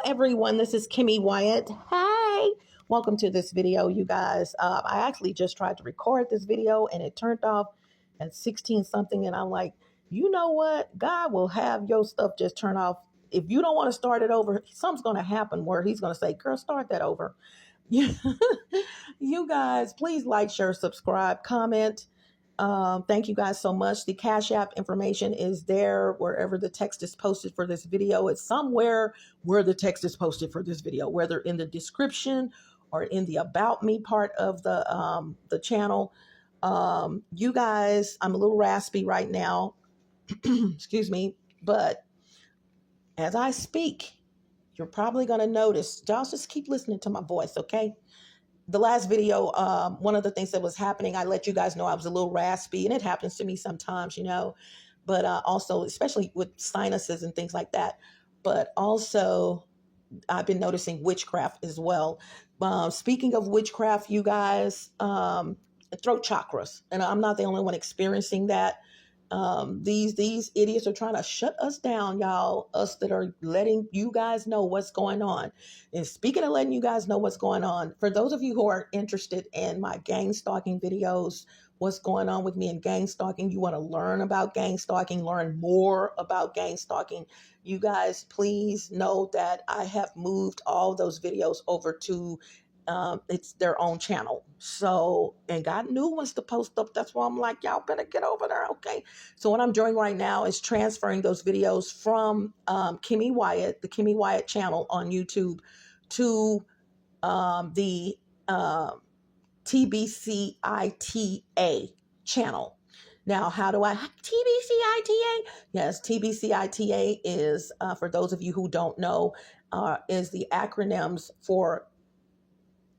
Everyone, this is Kimme Wyatt. Hey, welcome to this video, you guys. I actually just tried to record this video and it turned off at 16 something, and I'm like, you know what? God will have your stuff just turn off. If you don't want to start it over, something's going to happen where he's going to say, girl, start that over. You guys, please like, share, subscribe, comment. Thank you guys so much. The Cash App information is there wherever the text is posted for this video. It's somewhere where the text is posted for this video, whether in the description or in the About Me part of the channel. You guys, I'm a little raspy right now. Excuse me. But as I speak, you're probably going to notice, y'all just keep listening to my voice, okay? The last video, one of the things that was happening, I let you guys know I was a little raspy, and it happens to me sometimes, but also, especially with sinuses and things like that. But also, I've been noticing witchcraft as well. Speaking of witchcraft, you guys, throat chakras, and I'm not the only one experiencing that. These idiots are trying to shut us down, y'all, us that are letting you guys know what's going on. And speaking of letting you guys know what's going on, for those of you who are interested in my gang stalking videos, what's going on with me in gang stalking, you want to learn about gang stalking, learn more about gang stalking, you guys, please know that I have moved all those videos over to it's their own channel. So, and got new ones to post up. That's why I'm like, y'all better get over there. Okay. So what I'm doing right now is transferring those videos from Kimme Wyatt, the Kimme Wyatt channel on YouTube, to the TBCITA channel. Now, how do I TBCITA? Yes, TBCITA is, for those of you who don't know, is the acronyms for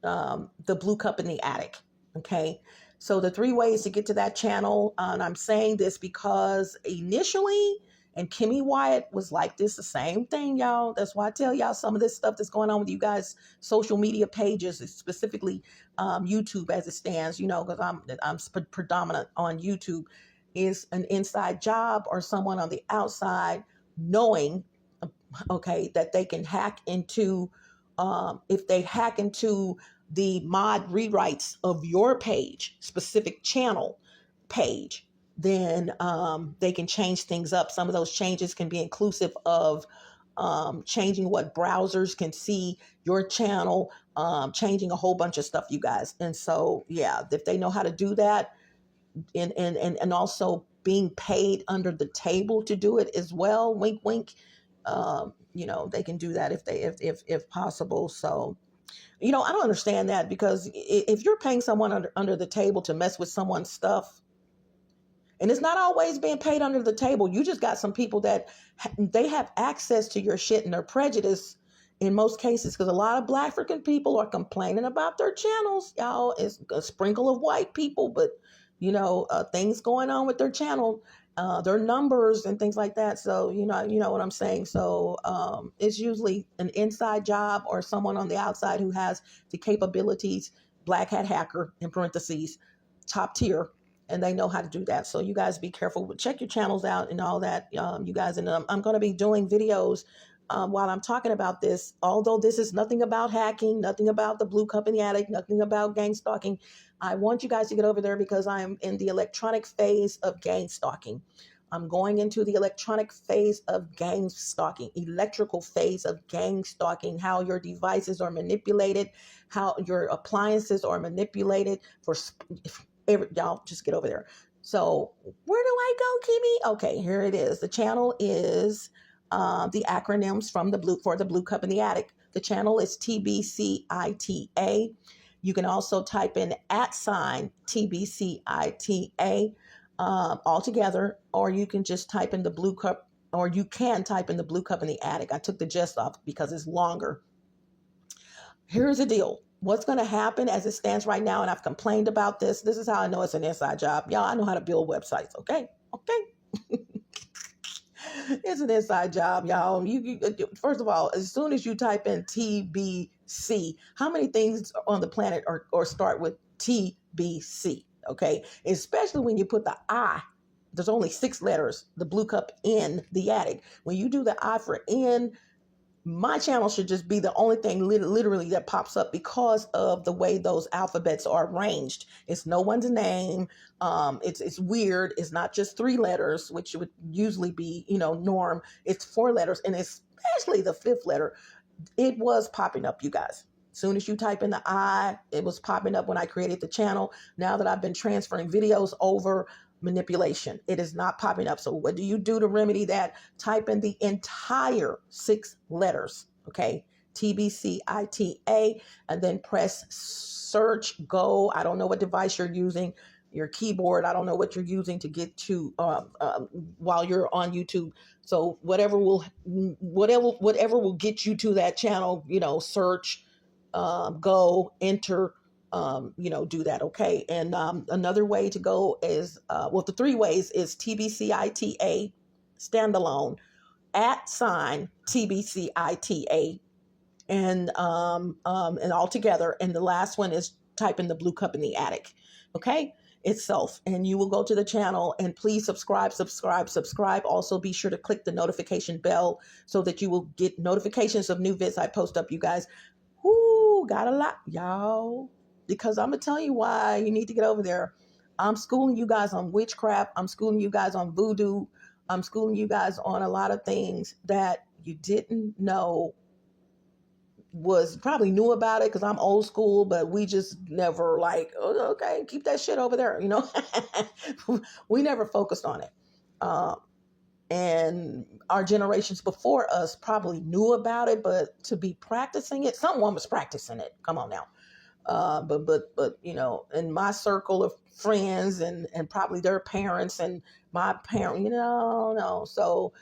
the Blue Cup in the Attic. Okay. So the 3 ways to get to that channel, and I'm saying this because initially, and Kimme Wyatt was like this, the same thing, y'all. That's why I tell y'all some of this stuff that's going on with you guys' social media pages, specifically YouTube as it stands, because I'm predominant on YouTube, is an inside job or someone on the outside knowing, okay, that they can hack into, if they hack into the mod rewrites of your page, specific channel page, then they can change things up. Some of those changes can be inclusive of changing what browsers can see your channel, changing a whole bunch of stuff, you guys. And so, yeah, if they know how to do that, and also being paid under the table to do it as well, wink, wink, they can do that if possible. So, I don't understand that, because if you're paying someone under the table to mess with someone's stuff, and it's not always being paid under the table, you just got some people that they have access to your shit, and they're prejudiced in most cases, because a lot of Black African people are complaining about their channels, y'all. It's a sprinkle of white people, but things going on with their channel, their numbers and things like that. So, you know what I'm saying? So it's usually an inside job or someone on the outside who has the capabilities, black hat hacker, in parentheses, top tier, and they know how to do that. So you guys be careful. Check your channels out and all that, you guys. And I'm going to be doing videos while I'm talking about this, although this is nothing about hacking, nothing about the Blue Cup in the Attic, nothing about gang stalking. I want you guys to get over there, because I'm in the electronic phase of gang stalking. I'm going into the electronic phase of gang stalking, electrical phase of gang stalking, how your devices are manipulated, how your appliances are manipulated y'all just get over there. So where do I go, Kimme? Okay, here it is. The channel is the acronyms for the Blue Cup in the Attic. The channel is TBCITA. You can also type in @TBCITA all together, or you can just type in the Blue Cup, or you can type in the Blue Cup in the Attic. I took the gist off because it's longer. Here's the deal. What's going to happen as it stands right now, and I've complained about this. This is how I know it's an inside job. Y'all, I know how to build websites, okay? It's an inside job, y'all. You first of all, as soon as you type in TBC, how many things on the planet or start with TBC? Okay, especially when you put the I. There's only 6 letters. The Blue Cup in the Attic. When you do the I for in, My channel should just be the only thing literally that pops up because of the way those alphabets are arranged. It's no one's name. It's weird. It's not just 3 letters, which would usually be, norm. It's 4 letters, and especially the 5th letter. It was popping up, you guys. As soon as you type in the I, it was popping up when I created the channel. Now that I've been transferring videos over, manipulation, it is not popping up. So what do you do to remedy that? Type in the entire 6 letters, okay? TBCITA, and then press search, go. I don't know what device you're using, your keyboard. I don't know what you're using to get to while you're on YouTube. So whatever will get you to that channel, search, go, enter, do that. Okay. And another way to go is, the 3 ways is TBCITA standalone, @ TBCITA, and all together. And the last one is type in the blue cup in the attic. Okay. Itself, and you will go to the channel, and please subscribe. Also be sure to click the notification bell so that you will get notifications of new vids I post up, you guys. Whoo, got a lot, y'all, because I'm gonna tell you why you need to get over there. I'm schooling you guys on witchcraft. I'm schooling you guys on voodoo. I'm schooling you guys on a lot of things that you didn't know, was probably knew about it, because I'm old school, but we just never okay, keep that shit over there, we never focused on it. And our generations before us probably knew about it, but to be practicing it, someone was practicing it. Come on now. But in my circle of friends and probably their parents and my parent, no. So,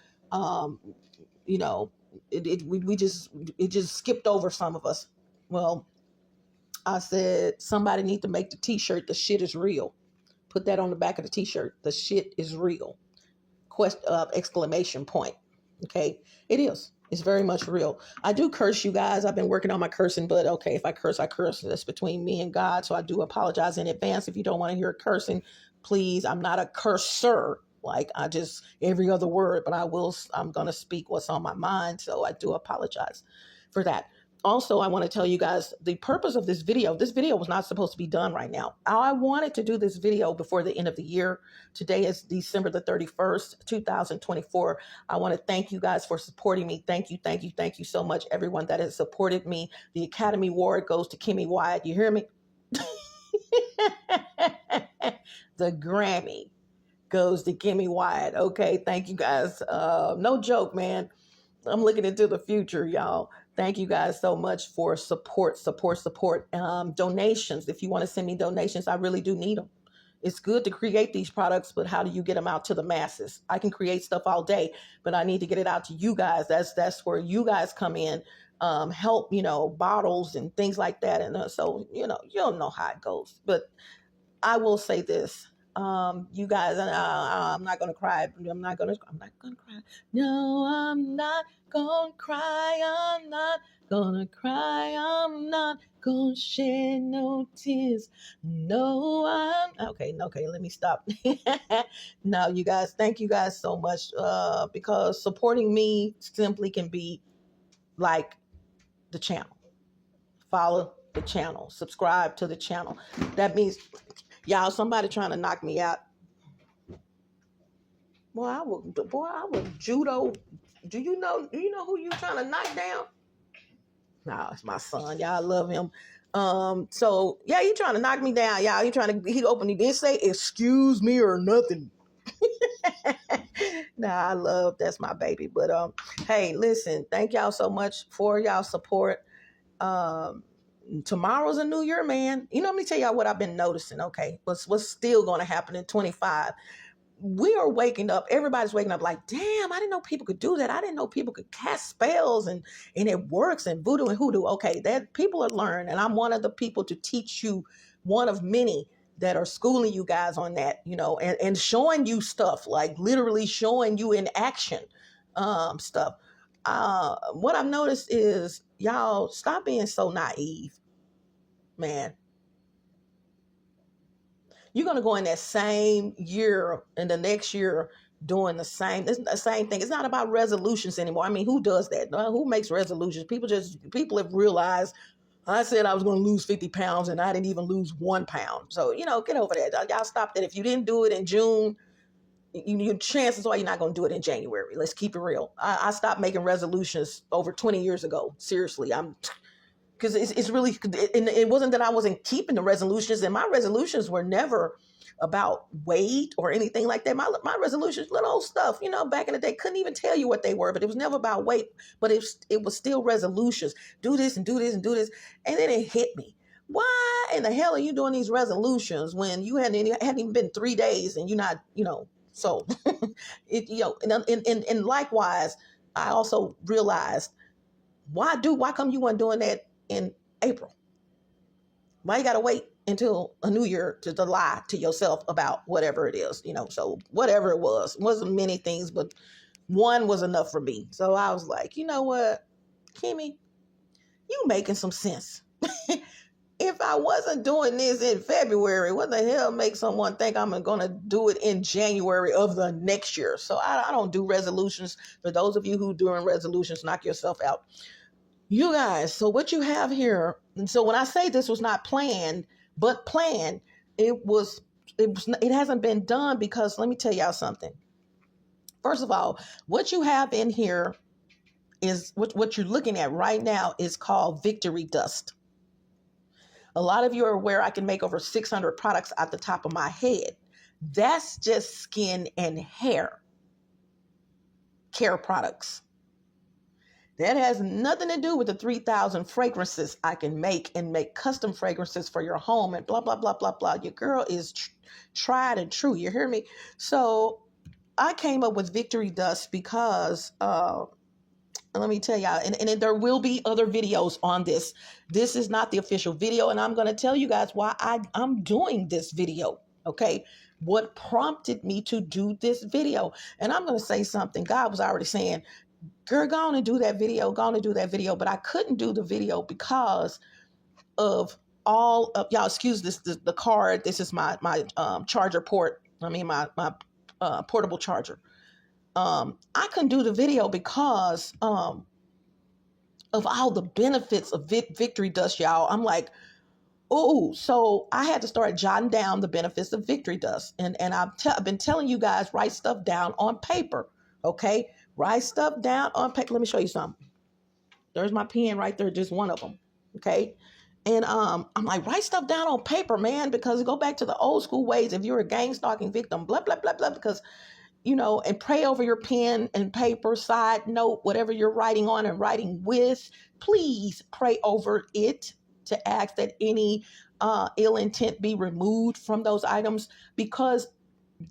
it just skipped over some of us. Well, I said, somebody need to make the t-shirt, "The shit is real." Put that on the back of the t-shirt. The shit is real. Exclamation point. Okay. It is. It's very much real. I do curse, you guys. I've been working on my cursing, but okay, if I curse, I curse. That's between me and God. So I do apologize in advance if you don't want to hear cursing. Please, I'm not a cursor. I just, every other word, but I'm going to speak what's on my mind. So I do apologize for that. Also, I want to tell you guys the purpose of this video. This video was not supposed to be done right now. I wanted to do this video before the end of the year. Today is December the 31st, 2024. I want to thank you guys for supporting me. Thank you so much, everyone that has supported me. The Academy Award goes to Kimme Wyatt. You hear me? The Grammy goes to Kimme Wyatt. Okay, thank you guys. No joke, man. I'm looking into the future, y'all. Thank you guys so much for support. Donations. If you want to send me donations, I really do need them. It's good to create these products, but how do you get them out to the masses? I can create stuff all day, but I need to get it out to you guys. That's where you guys come in, help, bottles and things like that. And so, you'll know how it goes. But I will say this. You guys, I'm not gonna cry. I'm not gonna cry. No, I'm not gonna cry. I'm not gonna cry. I'm not gonna shed no tears. No, I'm okay. Let me stop. No, you guys, thank you guys so much. Because supporting me simply can be like the channel. Follow the channel. Subscribe to the channel. That means, y'all, somebody trying to knock me out. Boy, I would judo. Do you know who you trying to knock down? No, it's my son. Y'all, I love him. So yeah, he trying to knock me down. Y'all, he opened, he didn't say excuse me or nothing. Nah, that's my baby. But hey, listen, thank y'all so much for y'all support. Tomorrow's a new year, man. Let me tell y'all what I've been noticing. Okay, what's still going to happen in 25. We are waking up. Everybody's waking up like, damn, I didn't know people could do that. I didn't know people could cast spells and it works, and voodoo and hoodoo. Okay, that people are learning, and I'm one of the people to teach you, one of many that are schooling you guys on that, and showing you stuff, like literally showing you in action stuff. What I've noticed is, y'all, stop being so naive, man. You're going to go in that same year and the next year, doing the same. It's the same thing. It's not about resolutions anymore. I mean, who does that? Who makes resolutions? People have realized I said I was going to lose 50 pounds and I didn't even lose 1 pound. So, get over that. Y'all stop that. If you didn't do it in June, your chances are you're not going to do it in January. Let's keep it real. I stopped making resolutions over 20 years ago. Seriously, because it's really, it wasn't that I wasn't keeping the resolutions, and my resolutions were never about weight or anything like that. My resolutions, little old stuff, back in the day, couldn't even tell you what they were, but it was never about weight, but it was still resolutions. Do this and do this and do this. And then it hit me. Why in the hell are you doing these resolutions when you hadn't even been 3 days and you're not, so and likewise, I also realized why come you weren't doing that in April? Why you got to wait until a new year to lie to yourself about whatever it is, so whatever it wasn't many things, but one was enough for me. So I was like, you know what, Kimme, you making some sense. If I wasn't doing this in February, what the hell makes someone think I'm going to do it in January of the next year? So I don't do resolutions. For those of you who doing resolutions, knock yourself out. You guys, so what you have here, and so when I say this was not planned, but planned, it hasn't been done because let me tell y'all something. First of all, what you have in here is what you're looking at right now is called victory dust. A lot of you are aware I can make over 600 products at the top of my head. That's just skin and hair care products. That has nothing to do with the 3,000 fragrances I can make and make custom fragrances for your home and blah, blah, blah, blah, blah. Your girl is tried and true. You hear me? So I came up with victory dust because let me tell y'all, and there will be other videos on this. This is not the official video, and I'm going to tell you guys why I'm doing this video, okay? What prompted me to do this video. And I'm going to say something. God was already saying, girl, go on and do that video, but I couldn't do the video because of all of, y'all excuse this, the card. This is my charger port. My portable charger. I couldn't do the video because of all the benefits of victory dust, y'all. I'm like, oh, so I had to start jotting down the benefits of victory dust. And I've been telling you guys, write stuff down on paper, okay? Write stuff down on paper. Let me show you something. There's my pen right there, just one of them, okay? And I'm like, write stuff down on paper, man, because go back to the old school ways. If you're a gang stalking victim, blah, blah, blah, blah, because and pray over your pen and paper, side note, whatever you're writing on and writing with, please pray over it to ask that any ill intent be removed from those items. Because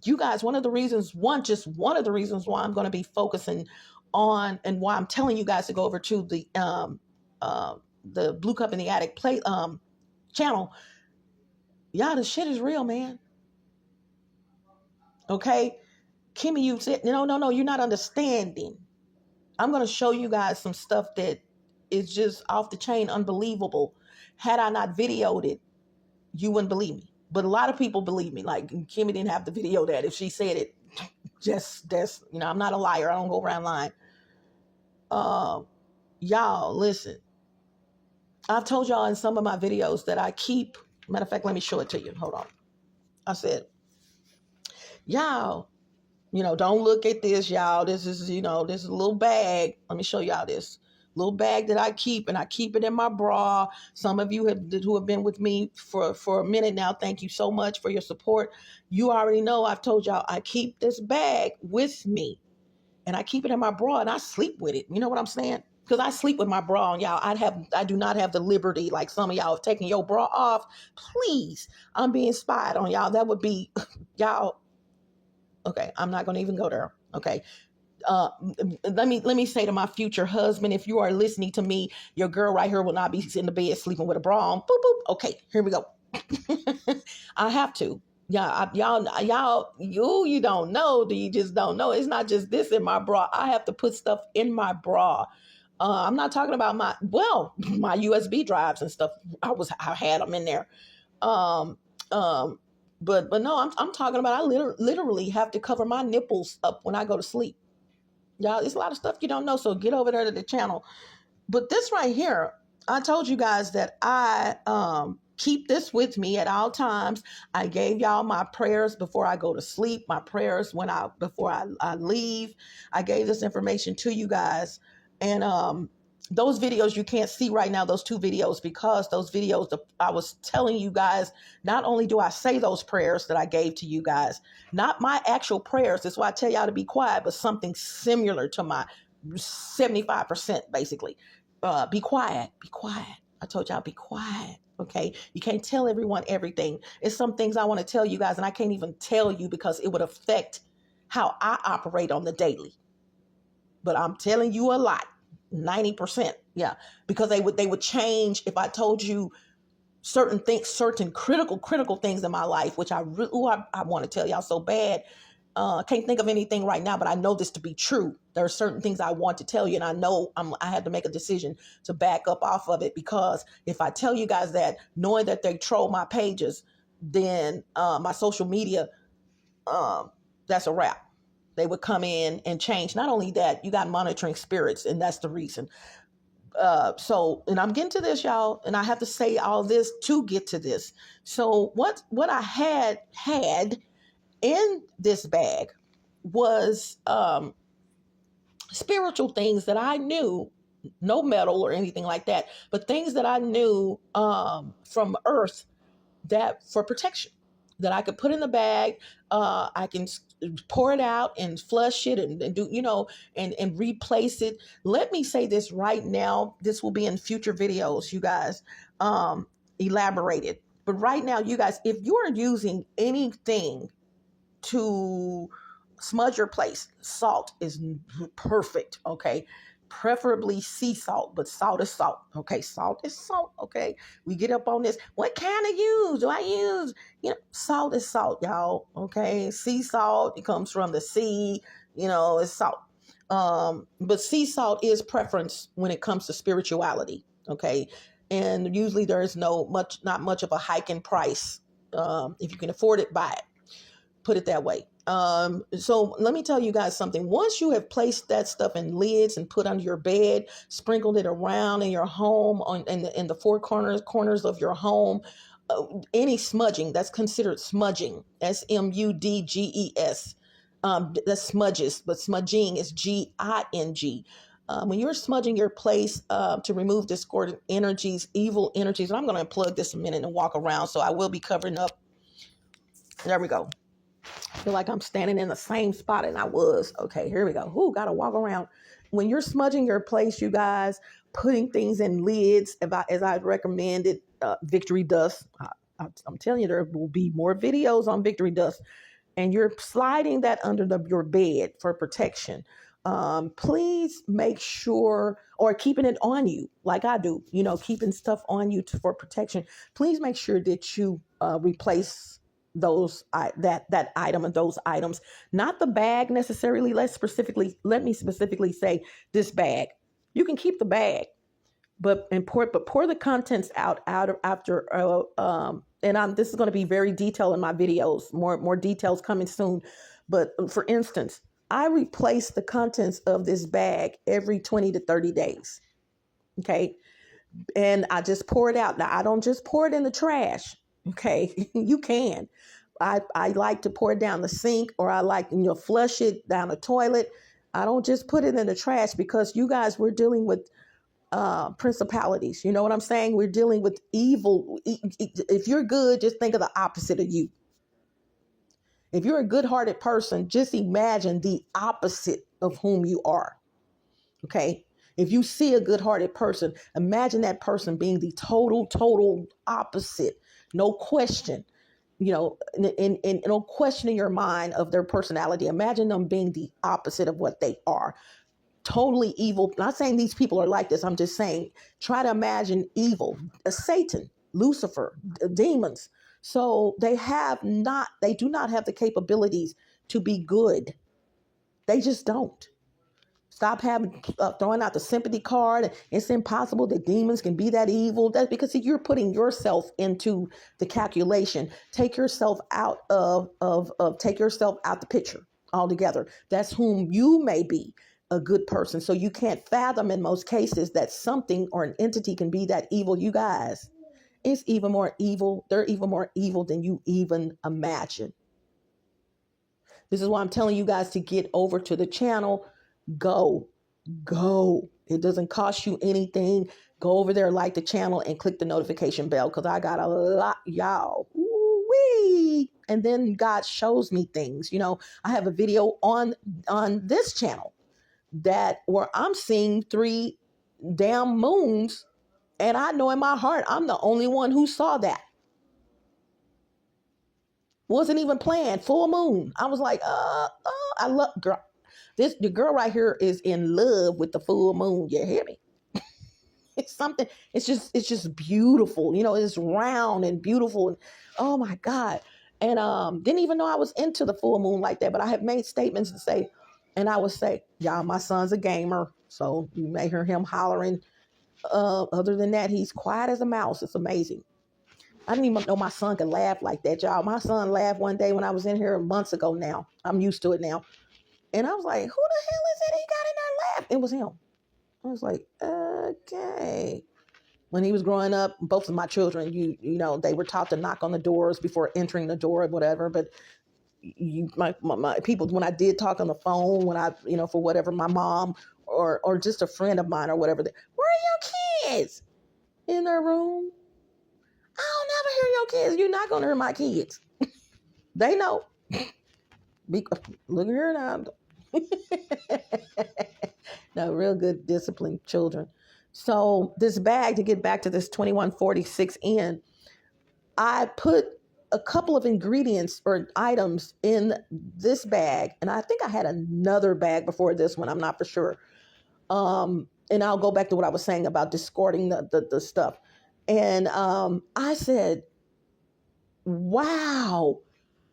you guys, one of the reasons why I'm going to be focusing on and why I'm telling you guys to go over to the Blue Cup in the Attic channel. Y'all, the shit is real, man. Okay? Kimme, you said, no, you're not understanding. I'm going to show you guys some stuff that is just off the chain, unbelievable. Had I not videoed it, you wouldn't believe me. But a lot of people believe me. Like, Kimme didn't have the video that if she said it, that's, I'm not a liar. I don't go around lying. Y'all, listen. I've told y'all in some of my videos that I keep, matter of fact, let me show it to you. Hold on. I said, y'all, don't look at this, y'all. This is, this is a little bag. Let me show y'all this little bag that I keep, and I keep it in my bra. Some of you who have been with me for a minute now, thank you so much for your support. You already know I've told y'all I keep this bag with me, and I keep it in my bra, and I sleep with it. You know what I'm saying? Because I sleep with my bra on, y'all. I do not have the liberty like some of y'all of taking your bra off. Please, I'm being spied on, y'all. That would be, y'all. Okay, I'm not going to even go there. Okay. Let me say to my future husband, if you are listening to me, your girl right here will not be in the bed sleeping with a bra on. Boop, boop. Okay, here we go. I have to. Yeah, y'all, you don't know. You just don't know. It's not just this in my bra. I have to put stuff in my bra. I'm not talking about my USB drives and stuff. I had them in there. But no, I'm talking about I literally have to cover my nipples up when I go to sleep. Y'all, there's a lot of stuff you don't know, so get over there to the channel. But this right here, I told you guys that I keep this with me at all times. I gave y'all my prayers before I go to sleep, my prayers before I leave. I gave this information to you guys. And those videos you can't see right now, those 2 videos, because those videos, I was telling you guys, not only do I say those prayers that I gave to you guys, not my actual prayers, that's why I tell y'all to be quiet, but something similar to my 75% basically. Be quiet. Be quiet. I told y'all be quiet. Okay. You can't tell everyone everything. It's some things I want to tell you guys, and I can't even tell you because it would affect how I operate on the daily. But I'm telling you a lot, 90%. Yeah. Because they would change if I told you certain things, certain critical things in my life, which I want to tell y'all so bad. Can't think of anything right now, but I know this to be true. There are certain things I want to tell you, and I know I had to make a decision to back up off of it, because if I tell you guys that, knowing that they troll my pages, then my social media, that's a wrap. They would come in and change. Not only that, you got monitoring spirits, and that's the reason. And I'm getting to this, y'all, and I have to say all this to get to this. So what I had in this bag was spiritual things that I knew, no metal or anything like that, but things that I knew from earth, that for protection, that I could put in the bag. I can pour it out and flush it and do, and replace it. Let me say this right now. This will be in future videos, you guys, elaborated. But right now, you guys, if you are using anything to smudge your place, salt is perfect. Okay. Preferably sea salt, but salt is salt. Okay. Salt is salt. Okay. We get up on this. What kind of use do I use? Salt is salt, y'all. Okay. Sea salt, it comes from the sea, it's salt. But sea salt is preference when it comes to spirituality. Okay. And usually there is not much of a hike in price. If you can afford it, buy it. Put it that way. So let me tell you guys something. Once you have placed that stuff in lids and put under your bed, sprinkled it around in your home, in the 4 corners of your home, any smudging, that's considered smudging. SMUDGES. That's smudges, but smudging is GING. When you're smudging your place to remove discordant energies, evil energies, and I'm going to unplug this a minute and walk around, so I will be covering up. There we go. I feel like I'm standing in the same spot and I was. Okay, here we go. Got to walk around. When you're smudging your place, you guys, putting things in lids, as I recommended, victory dust. I'm telling you, there will be more videos on victory dust. And you're sliding that under your bed for protection. Please make sure, or keeping it on you like I do, keeping stuff on you for protection. Please make sure that you replace that item and those items, not the bag necessarily. Let me specifically say this bag. You can keep the bag, but pour the contents out after. This is going to be very detailed in my videos. More details coming soon. But for instance, I replace the contents of this bag every 20 to 30 days. Okay. And I just pour it out. Now, I don't just pour it in the trash. Okay. You can. I like to pour it down the sink, or I like, flush it down the toilet. I don't just put it in the trash, because you guys, we're dealing with principalities. You know what I'm saying? We're dealing with evil. If you're good, just think of the opposite of you. If you're a good-hearted person, just imagine the opposite of whom you are. Okay? If you see a good-hearted person, imagine that person being the total opposite. No question. And no question in your mind of their personality. Imagine them being the opposite of what they are. Totally evil. Not saying these people are like this. I'm just saying, try to imagine evil. Satan, Lucifer, demons. So they do not have the capabilities to be good. They just don't. Stop having throwing out the sympathy card. It's impossible that demons can be that evil. That's because, see, you're putting yourself into the calculation. Take yourself out of take yourself out the picture altogether. That's whom you may be, a good person. So you can't fathom in most cases that something or an entity can be that evil. You guys, it's even more evil. They're even more evil than you even imagine. This is why I'm telling you guys to get over to the channel. Go. Go. It doesn't cost you anything. Go over there, like the channel, and click the notification bell, because I got a lot, y'all. Woo-wee. And then God shows me things. I have a video on this channel that where I'm seeing 3 damn moons, and I know in my heart I'm the only one who saw that. Wasn't even planned. Full moon. I was like, I love girl. The girl right here is in love with the full moon. You hear me? It's something. It's just beautiful. It's round and beautiful. And oh my God. And didn't even know I was into the full moon like that. But I have made statements to say, and I would say, y'all, my son's a gamer, so you may hear him hollering. Other than that, he's quiet as a mouse. It's amazing. I didn't even know my son could laugh like that, y'all. My son laughed one day when I was in here months ago now. I'm used to it now. And I was like, who the hell is it he got in there laughing? It was him. I was like, okay. When he was growing up, both of my children, you know, they were taught to knock on the doors before entering the door or whatever. But my people, when I did talk on the phone, when I, for whatever, my mom or just a friend of mine or whatever, where are your kids? In their room? I'll never hear your kids. You're not going to hear my kids. They know. Look here now. No, real good disciplined children. So this bag, to get back to this 2146N, I put a couple of ingredients or items in this bag. And I think I had another bag before this one. I'm not for sure. And I'll go back to what I was saying about discarding the stuff. And I said, wow,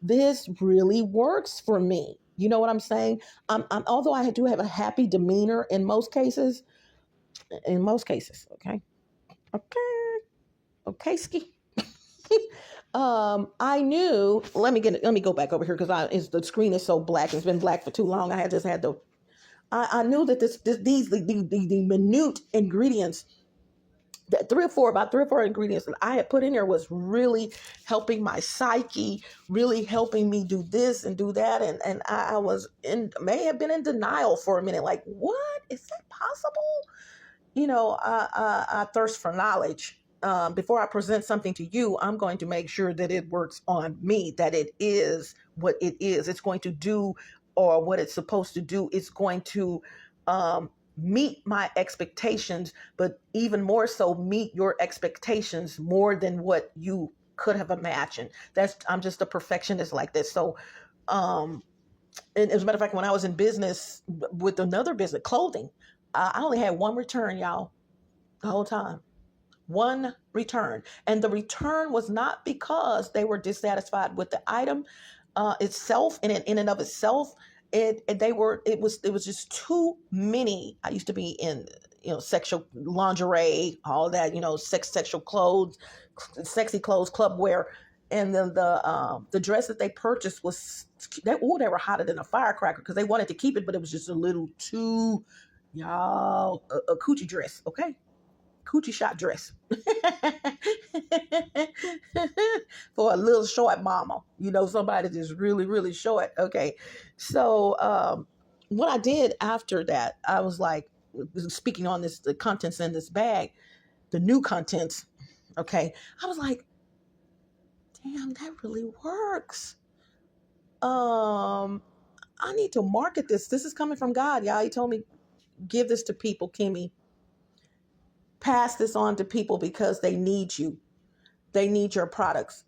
this really works for me. You know what I'm saying? Although I do have a happy demeanor in most cases, okay? Okay, ski. I knew, let me go back over here because the screen is so black. It's been black for too long. I knew that these the minute ingredients, about three or four ingredients that I had put in there was really helping my psyche, really helping me do this and do that. And I may have been in denial for a minute. Like, what? Is that possible? I thirst for knowledge. Before I present something to you, I'm going to make sure that it works on me, that it is what it is. It's going to do, or what it's supposed to do. It's going to meet my expectations, but even more so meet your expectations more than what you could have imagined. I'm just a perfectionist like this. So, and as a matter of fact, when I was in business with another business, clothing, I only had one return, y'all, the whole time. One return. And the return was not because they were dissatisfied with the item itself, in and of itself. It was just too many. I used to be in, sexual lingerie, all that, sexual clothes, sexy clothes, club wear. And then the dress that they purchased they were hotter than a firecracker because they wanted to keep it, but it was just a little too, y'all, a coochie dress, okay? Coochie shot dress for a little short mama, somebody that's really, really short. Okay. So, what I did after that, I was like, speaking on the contents in this bag, the new contents. Okay. I was like, damn, that really works. I need to market this. This is coming from God, y'all. He told me, give this to people, Kimme. Pass this on to people because they need you. They need your products.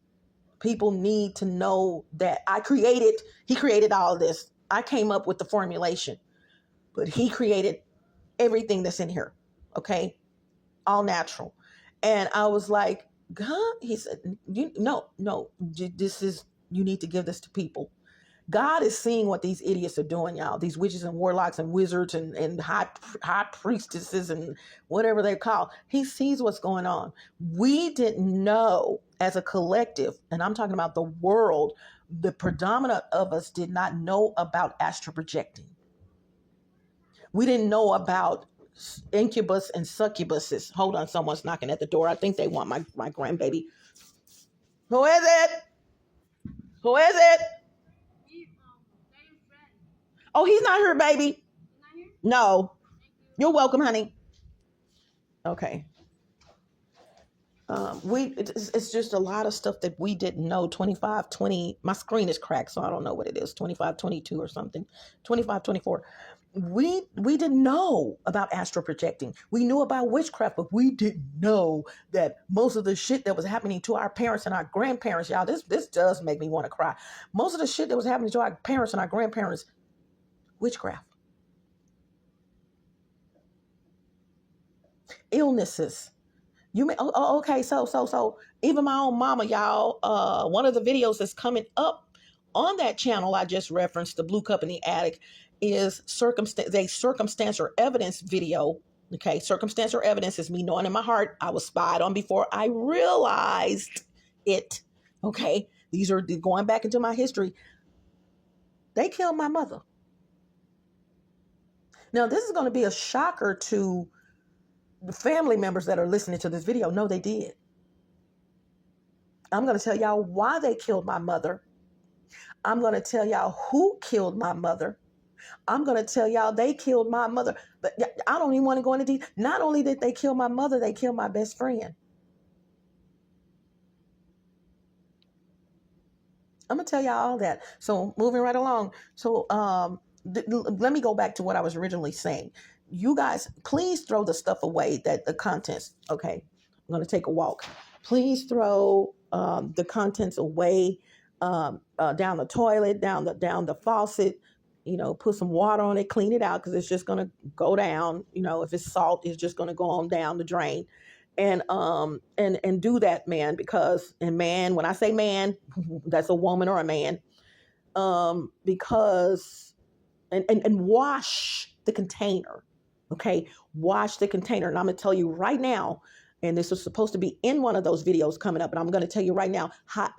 People need to know that he created all this. I came up with the formulation, but he created everything that's in here. Okay. All natural. And I was like, huh? He said, no, you need to give this to people. God is seeing what these idiots are doing, y'all. These witches and warlocks and wizards and high priestesses and whatever they're called. He sees what's going on. We didn't know as a collective, and I'm talking about the world, the predominant of us did not know about astral projecting. We didn't know about incubus and succubuses. Hold on, someone's knocking at the door. I think they want my grandbaby. Who is it? Who is it? Oh, he's not here, baby. No. You're welcome, honey. Okay. It's just a lot of stuff that we didn't know. 25, 20. My screen is cracked, so I don't know what it is. 25, 22 or something. 25, 24. We didn't know about astral projecting. We knew about witchcraft, but we didn't know that most of the shit that was happening to our parents and our grandparents, y'all, this does make me want to cry. Most of the shit that was happening to our parents and our grandparents, witchcraft. Illnesses. You may okay, so even my own mama, y'all, one of the videos that's coming up on that channel I just referenced, the Blue Cup in the Attic, is circumstantial evidence video. Okay, circumstantial evidence is me knowing in my heart I was spied on before I realized it. Okay, these are going back into my history. They killed my mother. Now, this is going to be a shocker to the family members that are listening to this video. No, they did. I'm going to tell y'all why they killed my mother. I'm going to tell y'all who killed my mother. I'm going to tell y'all they killed my mother. But I don't even want to go into detail. Not only did they kill my mother, they killed my best friend. I'm going to tell y'all all that. So moving right along. So let me go back to what I was originally saying. You guys, please throw the stuff away, that the contents. Okay, I'm going to take a walk. Please throw the contents away, down the toilet, down the faucet. You know, put some water on it, clean it out, because it's just going to go down. You know, if it's salt, it's just going to go on down the drain. And do that, man, because, and man, when I say man, that's a woman or a man, because, and wash the container. Okay, wash the container. And I'm going to tell you right now, and this was supposed to be in one of those videos coming up, but I'm going to tell you right now how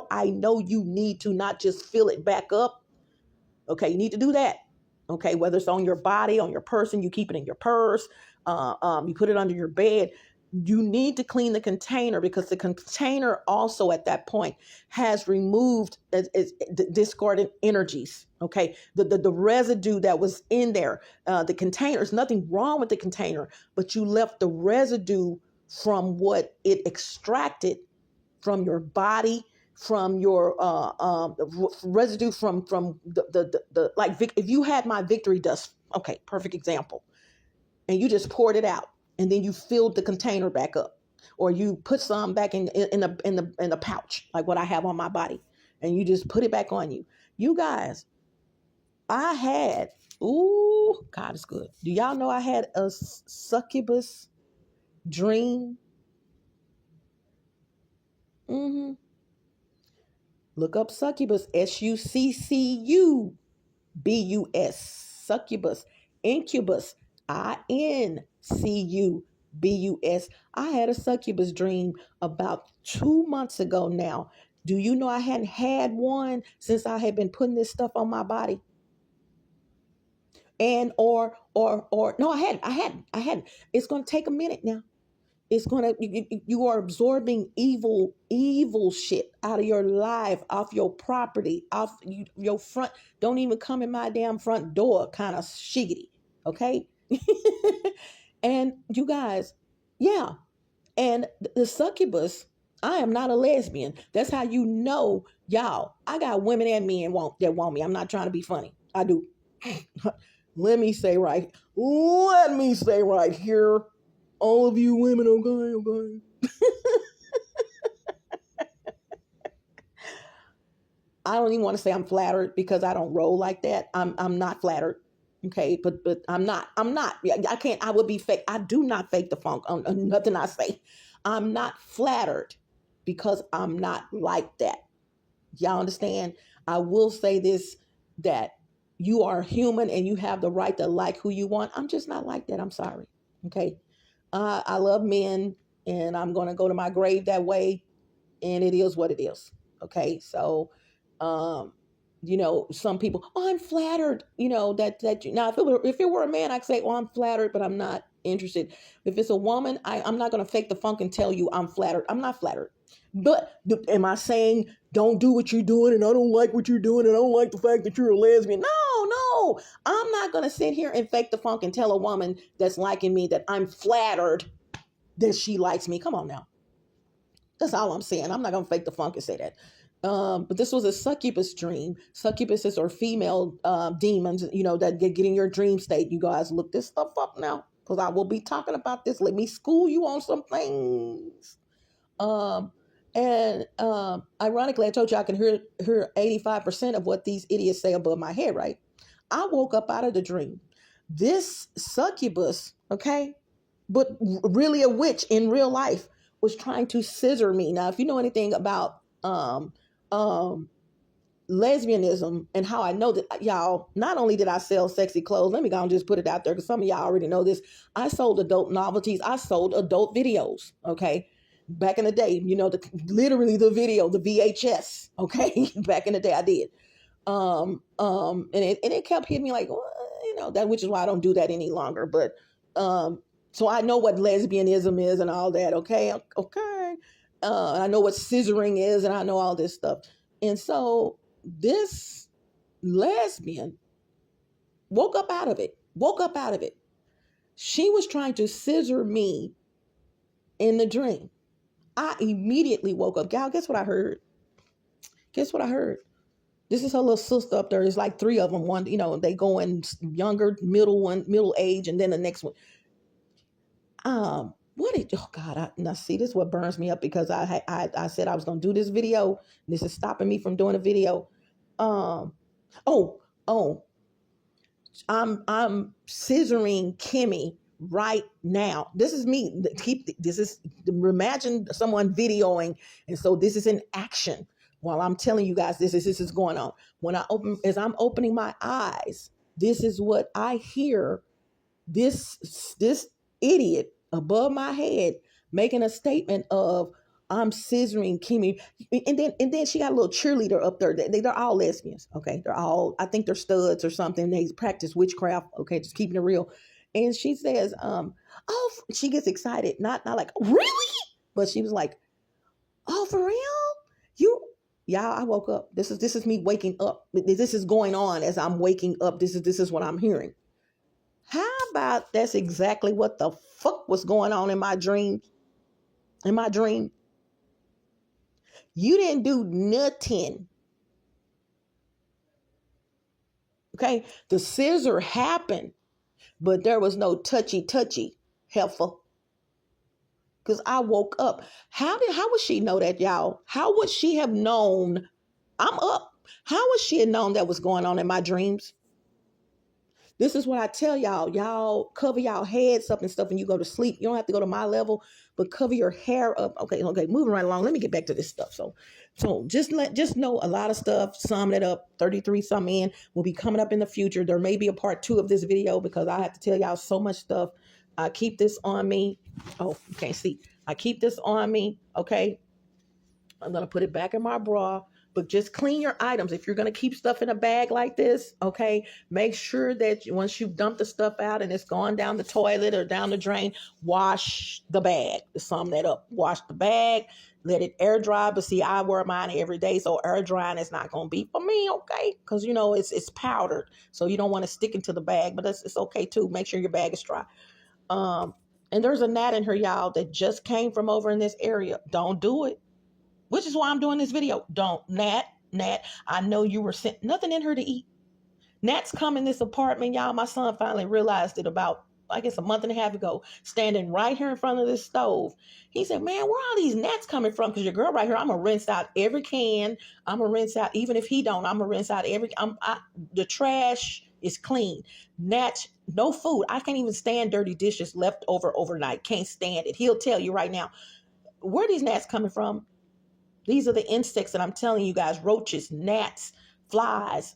I know you need to not just fill it back up. Okay, you need to do that. Okay, whether it's on your body, on your person, you keep it in your purse, you put it under your bed. You need to clean the container, because the container also at that point has removed discordant energies. Okay, the residue that was in there, the container, there's nothing wrong with the container, but you left the residue from what it extracted from your body, from your residue from the like, if you had my victory dust, okay, perfect example, and you just poured it out, and then you filled the container back up, or you put some back in the pouch, like what I have on my body, and you just put it back on you. You guys, I had, ooh, God is good. Do y'all know I had a succubus dream? Look up succubus, SUCCUBUS, succubus, incubus, INCUBUS. I had a succubus dream about 2 months ago now. Do you know I hadn't had one since I had been putting this stuff on my body? And no, I hadn't. It's going to take a minute now. It's gonna, you are absorbing evil shit out of your life, off your property, off your front. Don't even come in my damn front door, kind of shiggity. Okay. And you guys, yeah. And the succubus, I am not a lesbian. That's how you know, y'all. I got women and men that want me. I'm not trying to be funny. I do. Let me say right here, all of you women, okay. I don't even want to say I'm flattered, because I don't roll like that. I'm not flattered, okay. But I'm not. I can't. I would be fake. I do not fake the funk on nothing I say. I'm not flattered, because I'm not like that. Y'all understand? I will say this, that you are human and you have the right to like who you want. I'm just not like that. I'm sorry. Okay. I love men and I'm going to go to my grave that way. And it is what it is. Okay. So, um, some people, oh, I'm flattered, that you, now, if it were a man, I'd say, well, I'm flattered, but I'm not interested. If it's a woman, I'm not going to fake the funk and tell you I'm flattered. I'm not flattered. But am I saying don't do what you're doing and I don't like what you're doing and I don't like the fact that you're a lesbian? No. I'm not going to sit here and fake the funk and tell a woman that's liking me that I'm flattered that she likes me. Come on now. That's all I'm saying. I'm not going to fake the funk and say that. But this was a succubus dream. Succubuses are female demons, that get in your dream state. You guys look this stuff up now because I will be talking about this. Let me school you on some things. Ironically, I told you I can hear 85% of what these idiots say above my head, right? I woke up out of the dream. This succubus, okay, but really a witch in real life, was trying to scissor me. Now, if you know anything about lesbianism and how I know that, y'all, not only did I sell sexy clothes, let me go and just put it out there because some of y'all already know this. I sold adult novelties. I sold adult videos, okay? Back in the day, literally the video, the VHS, okay? Back in the day, I did. And it kept hitting me like, well, that, which is why I don't do that any longer. But, so I know what lesbianism is and all that, okay? I know what scissoring is and I know all this stuff. And so this lesbian woke up out of it. She was trying to scissor me in the dream. I immediately woke up. Gal, guess what I heard? This is her little sister up there. There's like three of them. One, they go in younger, middle age, and then the next one. Oh God, now see, this is what burns me up because I said I was going to do this video. This is stopping me from doing a video. I'm scissoring Kimme right now. This is me. Imagine someone videoing. And so this is in action while I'm telling you guys this is going on. As I'm opening my eyes, this is what I hear. This idiot above my head making a statement of, I'm scissoring Kimme. And then she got a little cheerleader up there. They're all lesbians. Okay. I think they're studs or something. They practice witchcraft. Okay. Just keeping it real. And she says, she gets excited. Not like, really? But she was like, oh, for real? Y'all, I woke up. This is me waking up. This is going on as I'm waking up. This is what I'm hearing. How about that's exactly what the fuck was going on in my dream? You didn't do nothing. Okay? The scissor happened, but there was no touchy, heifer. Because I woke up. How would she know that, y'all? How would she have known I'm up? How would she have known that was going on in my dreams? This is what I tell y'all. Y'all cover y'all heads up and stuff when you go to sleep. You don't have to go to my level, but cover your hair up. Okay, moving right along. Let me get back to this stuff. So just know a lot of stuff, summing it up, 33 some in, will be coming up in the future. There may be a part 2 of this video because I have to tell y'all so much stuff. I keep this on me. Oh, you can't see. I keep this on me, okay? I'm going to put it back in my bra. But just clean your items. If you're going to keep stuff in a bag like this, okay, make sure that once you've dumped the stuff out and it's gone down the toilet or down the drain, wash the bag. To sum that up, wash the bag, let it air dry. But see, I wear mine every day, so air drying is not going to be for me, okay? Because, it's powdered, so you don't want to stick into the bag, but it's okay too. Make sure your bag is dry. And there's a gnat in here, y'all, that just came from over in this area. Don't do it. Which is why I'm doing this video. Don't. Nat, I know you were sent nothing in her to eat. Gnats come in this apartment, y'all. My son finally realized it about, I guess, a month and a half ago, standing right here in front of this stove. He said, man, where are all these gnats coming from? Because your girl right here, I'm going to rinse out every can. I'm going to rinse out, even if he don't, I'm going to rinse out the trash is clean. Gnats, no food. I can't even stand dirty dishes left over overnight. Can't stand it. He'll tell you right now. Where are these gnats coming from? These are the insects that I'm telling you guys, roaches, gnats, flies,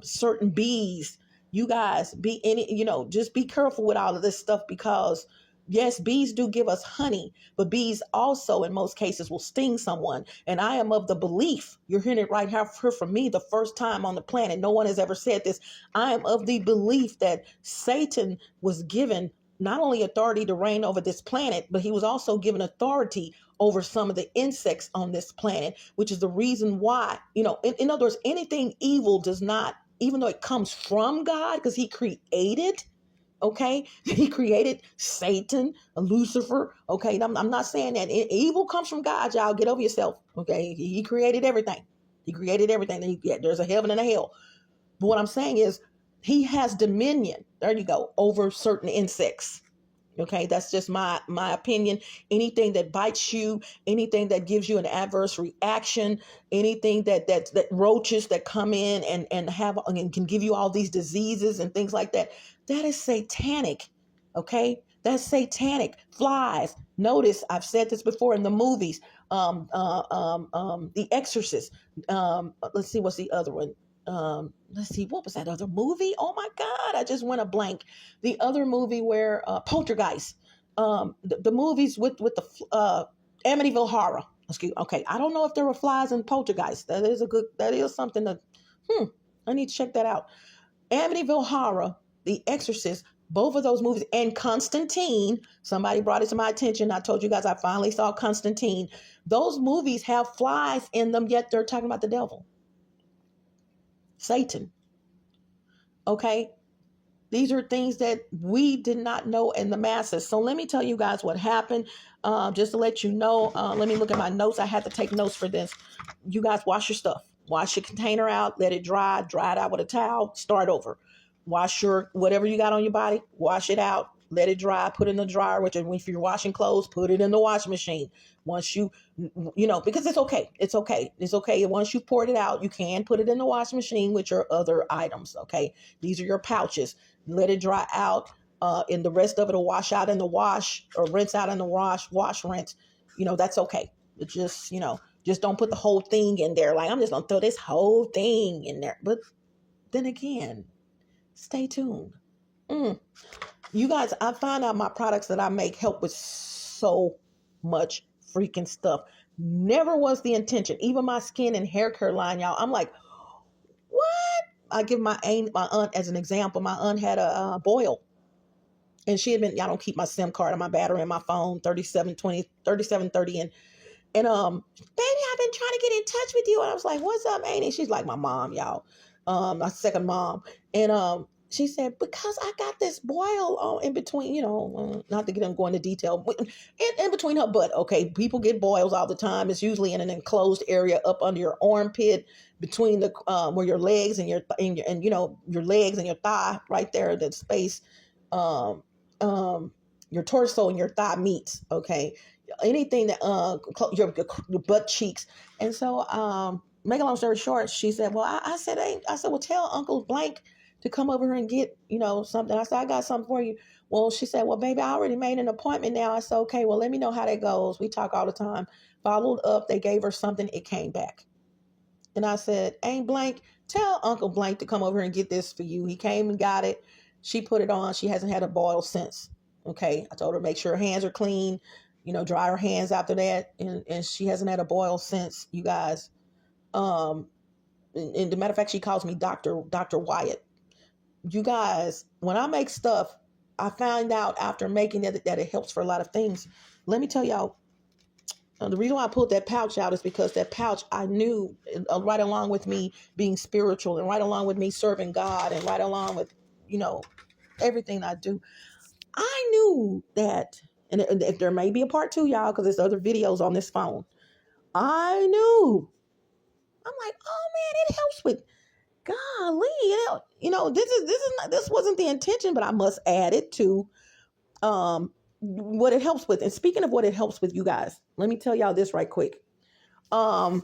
certain bees. You guys be any, just be careful with all of this stuff, because yes, bees do give us honey, but bees also in most cases will sting someone. And I am of the belief, you're hearing it right here from me, the first time on the planet. No one has ever said this. I am of the belief that Satan was given not only authority to reign over this planet, but he was also given authority over some of the insects on this planet, which is the reason why, in other words, anything evil does not, even though it comes from God, because he created, okay, he created Satan, Lucifer, okay, I'm not saying that evil comes from God, y'all, get over yourself, okay, he created everything. He created everything. There's a heaven and a hell. But what I'm saying is he has dominion, there you go, over certain insects. Okay, that's just my opinion. Anything that bites you, anything that gives you an adverse reaction, anything that roaches that come in and have and can give you all these diseases and things like that, that is satanic. Okay, that's satanic. Flies. Notice I've said this before in the movies. The Exorcist. Let's see, what's the other one? Let's see, what was that other movie? Oh my God, I just went a blank. The other movie where Poltergeist, the movies with the Amityville Horror. Excuse. Okay, I don't know if there were flies in Poltergeist. That is something that I need to check that out. Amityville Horror, The Exorcist, both of those movies, and Constantine. Somebody brought it to my attention. I told you guys I finally saw Constantine. Those movies have flies in them, yet they're talking about the devil. Satan. Okay. These are things that we did not know in the masses. So let me tell you guys what happened. Just to let you know, let me look at my notes. I had to take notes for this. You guys wash your stuff. Wash your container out. Let it dry. Dry it out with a towel. Start over. Wash your whatever you got on your body. Wash it out. Let it dry. Put it in the dryer. Which, if you're washing clothes, put it in the washing machine. Once because it's okay. It's okay. It's okay. Once you poured it out, you can put it in the washing machine with your other items. Okay. These are your pouches. Let it dry out. And the rest of it will wash out in the wash, or rinse out in the wash, rinse. That's okay. It just, just don't put the whole thing in there. Like, I'm just going to throw this whole thing in there. But then again, stay tuned. You guys, I find out my products that I make help with so much freaking stuff. Never was the intention. Even my skin and hair care line, y'all. I'm like, what? I give my aunt as an example. My aunt had a boil. And she had been, I don't keep my SIM card and my battery in my phone, 3730. And baby, I've been trying to get in touch with you. And I was like, what's up, Amy? She's like my mom, y'all. My second mom. And she said, because I got this boil in between, not to get them go into detail, in between her butt. Okay, people get boils all the time. It's usually in an enclosed area up under your armpit, between the where your legs and your legs and your thigh, right there, that space. Your torso and your thigh meets. Okay, anything that your butt cheeks. And so make a long story short, she said, well, I said, well, tell Uncle Blank to come over here and get, something. I said, I got something for you. Well, she said, well, baby, I already made an appointment now. I said, okay, well, let me know how that goes. We talk all the time. Followed up. They gave her something. It came back. And I said, Aunt Blank, tell Uncle Blank to come over here and get this for you. He came and got it. She put it on. She hasn't had a boil since. Okay. I told her, make sure her hands are clean, dry her hands after that. And she hasn't had a boil since, you guys. And the matter of fact, she calls me Dr. Wyatt. You guys, when I make stuff, I find out after making it that it helps for a lot of things. Let me tell y'all, the reason why I pulled that pouch out is because that pouch, I knew right along with me being spiritual and right along with me serving God and right along with, everything I do, I knew that, and if there may be a part 2, y'all, because there's other videos on this phone. I knew. I'm like, oh man, it helps with, golly, this wasn't the intention, but I must add it to what it helps with. And speaking of what it helps with, you guys, let me tell y'all this right quick. The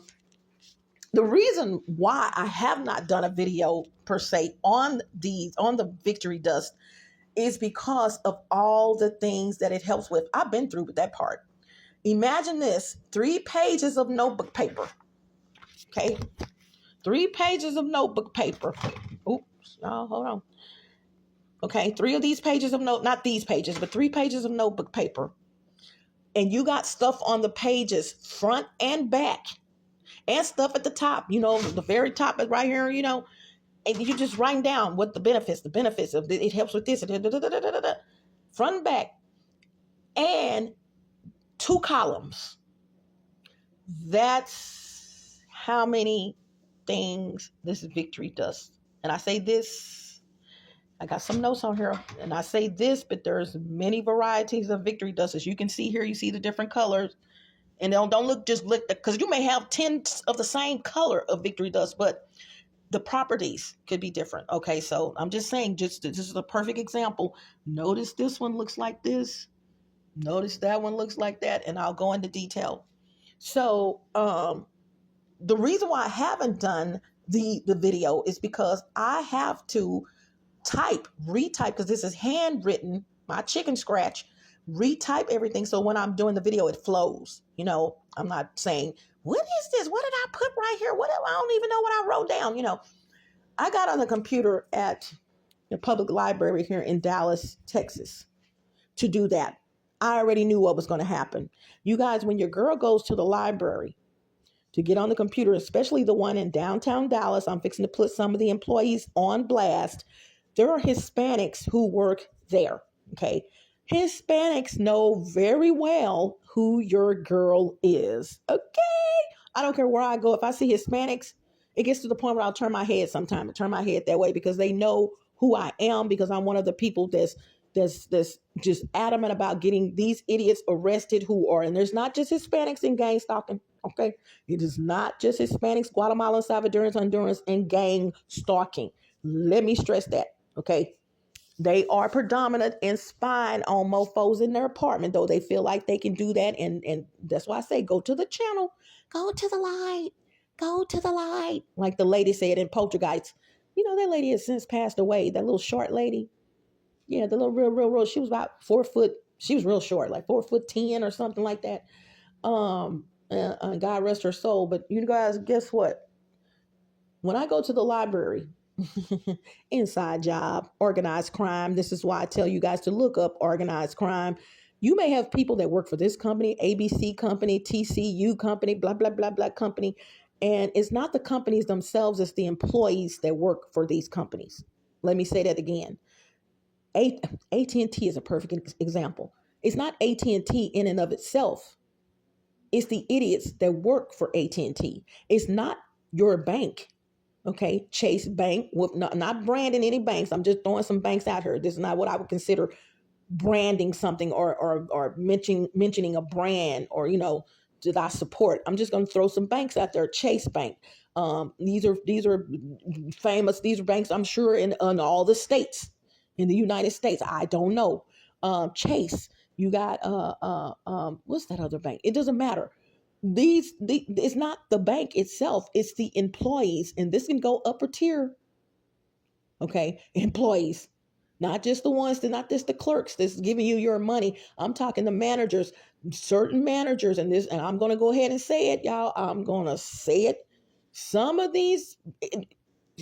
reason why I have not done a video per se on the victory dust is because of all the things that it helps with. I've been through with that part. Imagine this, 3 pages of notebook paper. Okay. 3 pages of notebook paper. Oops, y'all, hold on. Okay, 3 of these pages of not these pages, but 3 pages of notebook paper. And you got stuff on the pages, front and back, and stuff at the top, the very top is right here, and you just write down what the benefits of it helps with this, front and back, and 2 columns. That's how many things this victory does. And I say this, I got some notes on here, and I say this, but there's many varieties of victory dust. As you can see here, you see the different colors. And don't look, because you may have 10 of the same color of victory dust, but the properties could be different. Okay, so I'm just saying, this is a perfect example. Notice this one looks like this. Notice that one looks like that, and I'll go into detail. So the reason why I haven't done the video is because I have to retype, because this is handwritten, my chicken scratch, retype everything. So when I'm doing the video, it flows. I'm not saying, what is this? What did I put right here? I don't even know what I wrote down. I got on the computer at the public library here in Dallas, Texas, to do that. I already knew what was going to happen. You guys, when your girl goes to the library to get on the computer, especially the one in downtown Dallas, I'm fixing to put some of the employees on blast. There are Hispanics who work there, okay? Hispanics know very well who your girl is, okay? I don't care where I go. If I see Hispanics, it gets to the point where I'll turn my head sometime and turn my head that way, because they know who I am, because I'm one of the people that's just adamant about getting these idiots arrested and there's not just Hispanics in gang stalking, okay? It is not just Hispanics, Guatemalans, Salvadorans, Hondurans, and gang stalking. Let me stress that, okay? They are predominant in spying on mofos in their apartment, though they feel like they can do that. And that's why I say, go to the channel, go to the light, go to the light. Like the lady said in Poltergeist. That lady has since passed away, that little short lady. Yeah, the little real, she was about 4 foot. She was real short, like 4'10" or something like that. God rest her soul. But you guys, guess what? When I go to the library, inside job, organized crime. This is why I tell you guys to look up organized crime. You may have people that work for this company, ABC company, TCU company, blah, blah, blah, blah company. And it's not the companies themselves, it's the employees that work for these companies. Let me say that again. AT&T is a perfect example. It's not AT&T in and of itself. It's the idiots that work for AT&T. It's not your bank. Okay, Chase Bank, not branding any banks. I'm just throwing some banks out here. This is not what I would consider branding something or mentioning a brand or, that I support. I'm just going to throw some banks out there. Chase Bank. These are famous. These are banks, I'm sure, in all the states in the United States. I don't know. Chase. You got what's that other bank? It doesn't matter. It's not the bank itself, it's the employees, and this can go upper tier. Okay, employees, not just not just the clerks that's giving you your money. I'm talking the managers, certain managers, and I'm going to go ahead and say it, y'all. I'm going to say it. Some of these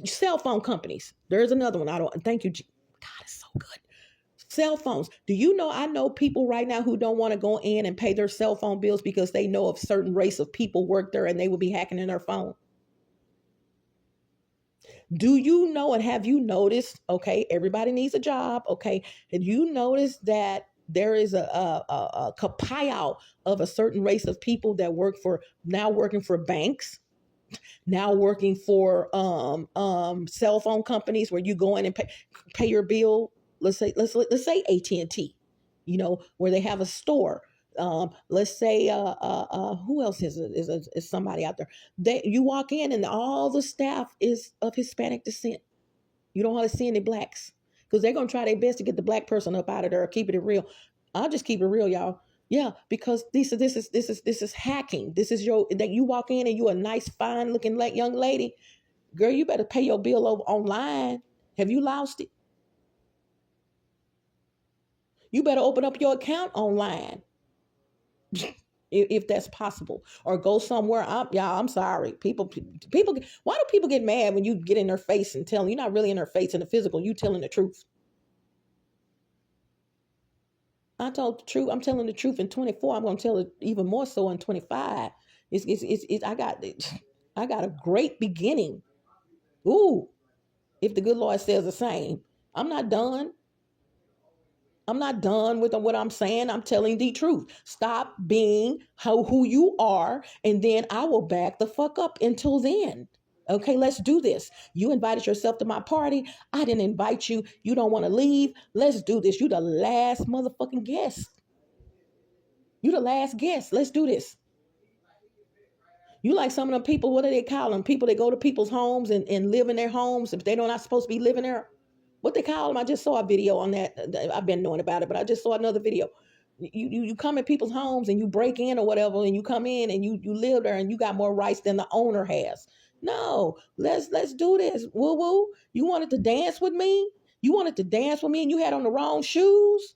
cell phone companies. There's another one. Thank you. God, it's so good. Cell phones. Do you know, I know people right now who don't want to go in and pay their cell phone bills because they know a certain race of people work there and they will be hacking in their phone. Do you know, and have you noticed, okay, everybody needs a job, okay, have you noticed that there is a kapow of a certain race of people that now working for banks, now working for cell phone companies where you go in and pay your bill. Let's say AT&T, where they have a store. Let's say who else is somebody out there? You walk in and all the staff is of Hispanic descent. You don't want to see any blacks because they're gonna try their best to get the black person up out of there. Keeping it real. I'll just keep it real, y'all. Yeah, because this is hacking. This is that you walk in and you a nice, fine looking young lady. Girl, you better pay your bill over online. Have you lost it? You better open up your account online. if that's possible, or go somewhere. I'm sorry. People, why do people get mad when you get in their face and tell them? You're not really in their face in the physical, you telling the truth. I told the truth. I'm telling the truth in 24. I'm going to tell it even more so in 25. I got a great beginning. Ooh, if the good Lord says the same. I'm not done. I'm not done with what I'm saying. I'm telling the truth. Stop being who you are, and then I will back the fuck up until then. Okay, let's do this. You invited yourself to my party. I didn't invite you. You don't want to leave. Let's do this. You the last motherfucking guest. You the last guest. Let's do this. You like some of them people, what do they call them? People that go to people's homes and live in their homes if they're not supposed to be living there. What they call them? I just saw a video on that. I've been knowing about it, but I just saw another video. You come in people's homes and you break in or whatever, and you come in and you live there and you got more rights than the owner has. No, let's do this. Woo woo. You wanted to dance with me? You wanted to dance with me and you had on the wrong shoes?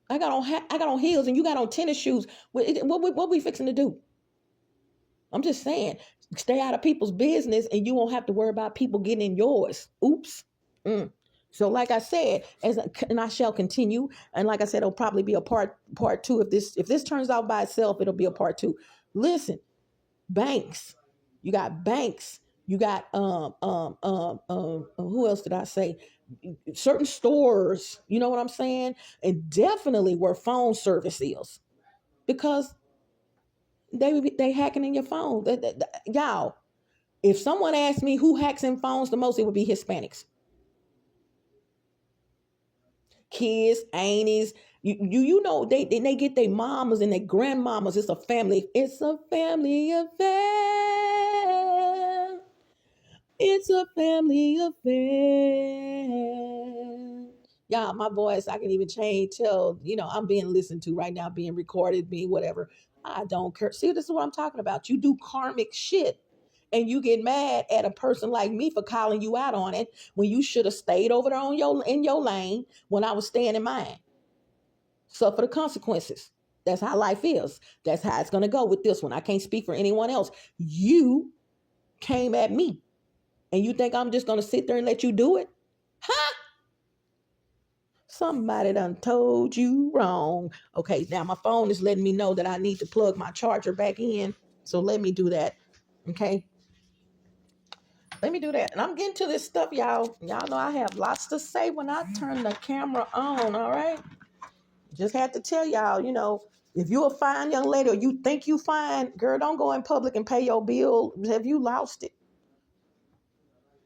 I got on heels and you got on tennis shoes. What we fixing to do? I'm just saying, stay out of people's business and you won't have to worry about people getting in yours. Oops. So like I said, and I shall continue. And like I said, it'll probably be a part two. If this turns out by itself, it'll be a part two. Listen, banks. You got banks. You got who else did I say? Certain stores, you know what I'm saying? And definitely where phone service is, because they hacking in your phone. Y'all, if someone asked me who hacks in phones the most, it would be Hispanics. Kids, aunties, you know, they get their mamas and their grandmamas. It's a family affair. It's a family affair. Y'all, my voice, I can even change, tell, I'm being listened to right now, being recorded, being whatever. I don't care. See, this is what I'm talking about. You do karmic shit and you get mad at a person like me for calling you out on it when you should have stayed over there in your lane when I was staying in mine. Suffer the consequences. That's how life is. That's how it's going to go with this one. I can't speak for anyone else. You came at me. And you think I'm just going to sit there and let you do it? Huh? Somebody done told you wrong. Okay, now my phone is letting me know that I need to plug my charger back in. So let me do that. Okay. Let me do that. And I'm getting to this stuff, y'all. Y'all know I have lots to say when I turn the camera on, all right? Just had to tell y'all, if you're a fine young lady or you think you fine, girl, don't go in public and pay your bill. Have you lost it?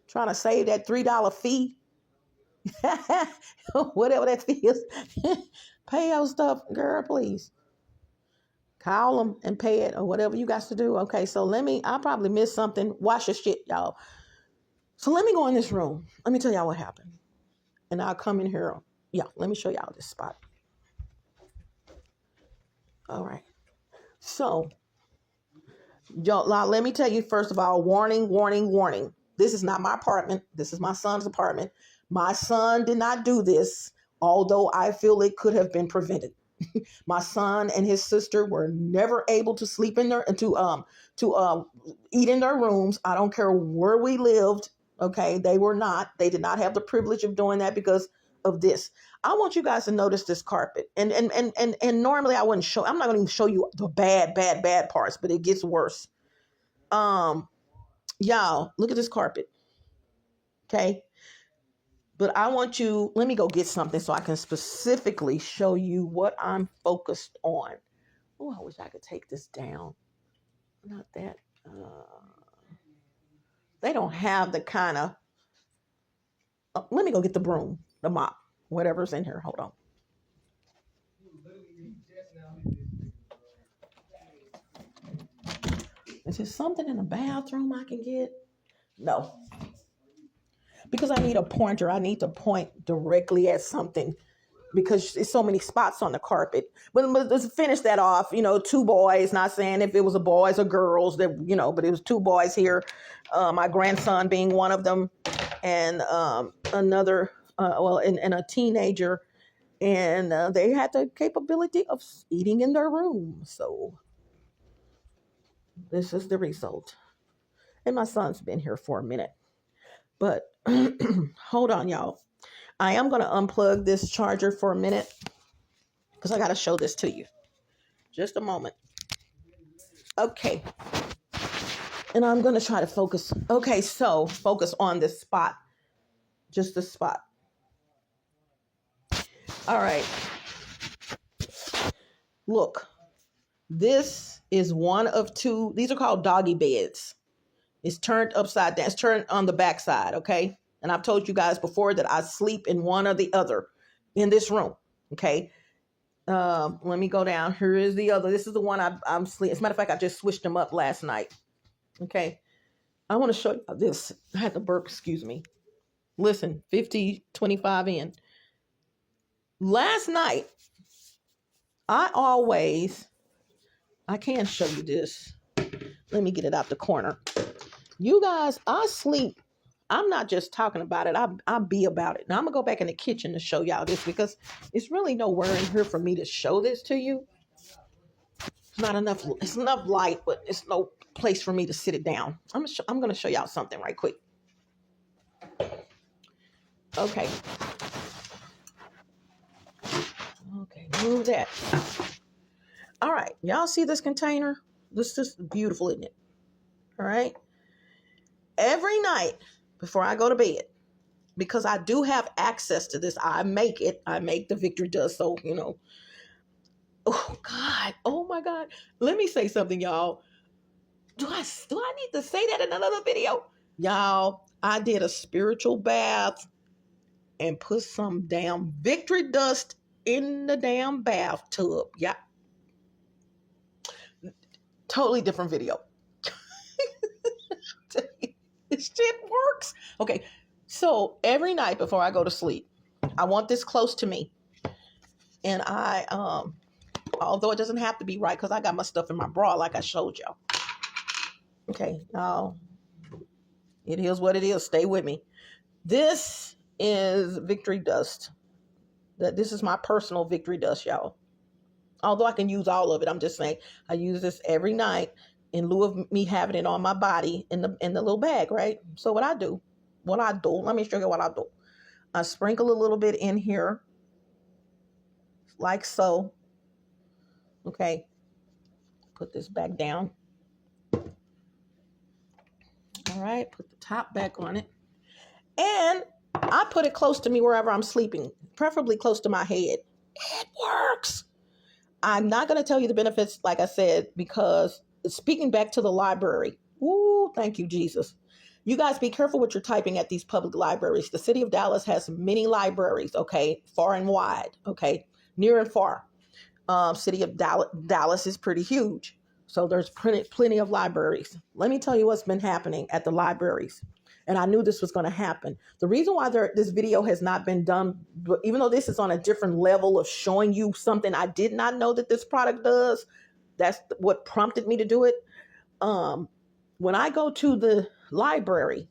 Trying to save that $3 fee. Whatever that fee is. Pay your stuff, girl, please. Call them and pay it or whatever you got to do. Okay, so I'll probably miss something. Wash your shit, y'all. So let me go in this room. Let me tell y'all what happened. And I'll come in here. Yeah, let me show y'all this spot. All right. So, y'all, let me tell you, first of all, warning. This is not my apartment. This is my son's apartment. My son did not do this, although I feel it could have been prevented. My son and his sister were never able to sleep in to eat in their rooms. I don't care where we lived. Okay, they did not have the privilege of doing that because of this. I want you guys to notice this carpet. And normally I'm not going to even show you the bad parts, but it gets worse. Y'all, look at this carpet. Okay. But let me go get something so I can specifically show you what I'm focused on. Oh, I wish I could take this down. Not that. They don't have the kind of. Let me go get the broom, the mop, whatever's in here. Hold on. Is there something in the bathroom I can get? No. Because I need a pointer. I need to point directly at something because there's so many spots on the carpet. But let's finish that off. 2 boys, not saying if it was a boys or girls, but it was 2 boys here. My grandson being one of them and another, and a teenager. And they had the capability of eating in their room. So this is the result. And my son's been here for a minute. But hold on, y'all. I am going to unplug this charger for a minute because I got to show this to you. Just a moment. Okay. And I'm going to try to focus. Okay, so focus on this spot. Just the spot. All right. Look, this is one of two. These are called doggy beds. It's turned upside down. It's turned on the back side, okay? And I've told you guys before that I sleep in one or the other in this room, okay? Let me go down. Here is the other. This is the one I'm sleeping. As a matter of fact, I just switched them up last night, okay? I want to show you this. I had to burp, excuse me. Listen, 50-25 in. Last night, I can show you this. Let me get it out the corner. You guys, I sleep. I'm not just talking about it. I be about it. Now I'm going to go back in the kitchen to show y'all this because it's really nowhere in here for me to show this to you. It's not enough. It's enough light, but it's no place for me to sit it down. I'm going to show y'all something right quick. Okay. Okay, move that. All right. Y'all see this container? This is beautiful, isn't it? All right. Every night before I go to bed, because I do have access to this, I make the victory dust. So, oh God, oh my God. Let me say something, y'all. Do I need to say that in another video? Y'all, I did a spiritual bath and put some damn victory dust in the damn bathtub. Yeah. Totally different video. This shit works. Okay. So every night before I go to sleep, I want this close to me. And I, although it doesn't have to be right because I got my stuff in my bra like I showed y'all. Okay. Now, it is what it is. Stay with me. This is victory dust. This is my personal victory dust, y'all. Although I can use all of it, I'm just saying I use this every night in lieu of me having it on my body in the little bag, right? So what I do, let me show you what I do. I sprinkle a little bit in here, like so. Okay, put this back down. All right, put the top back on it. And I put it close to me wherever I'm sleeping, preferably close to my head. It works. I'm not going to tell you the benefits, like I said, because speaking back to the library. Ooh, thank you, Jesus. You guys be careful what you're typing at these public libraries. The city of Dallas has many libraries, okay, far and wide, okay, near and far. City of Dallas is pretty huge. So there's plenty of libraries. Let me tell you what's been happening at the libraries. And I knew this was going to happen. The reason why this video has not been done, even though this is on a different level of showing you something I did not know that this product does, that's what prompted me to do it. When I go to the library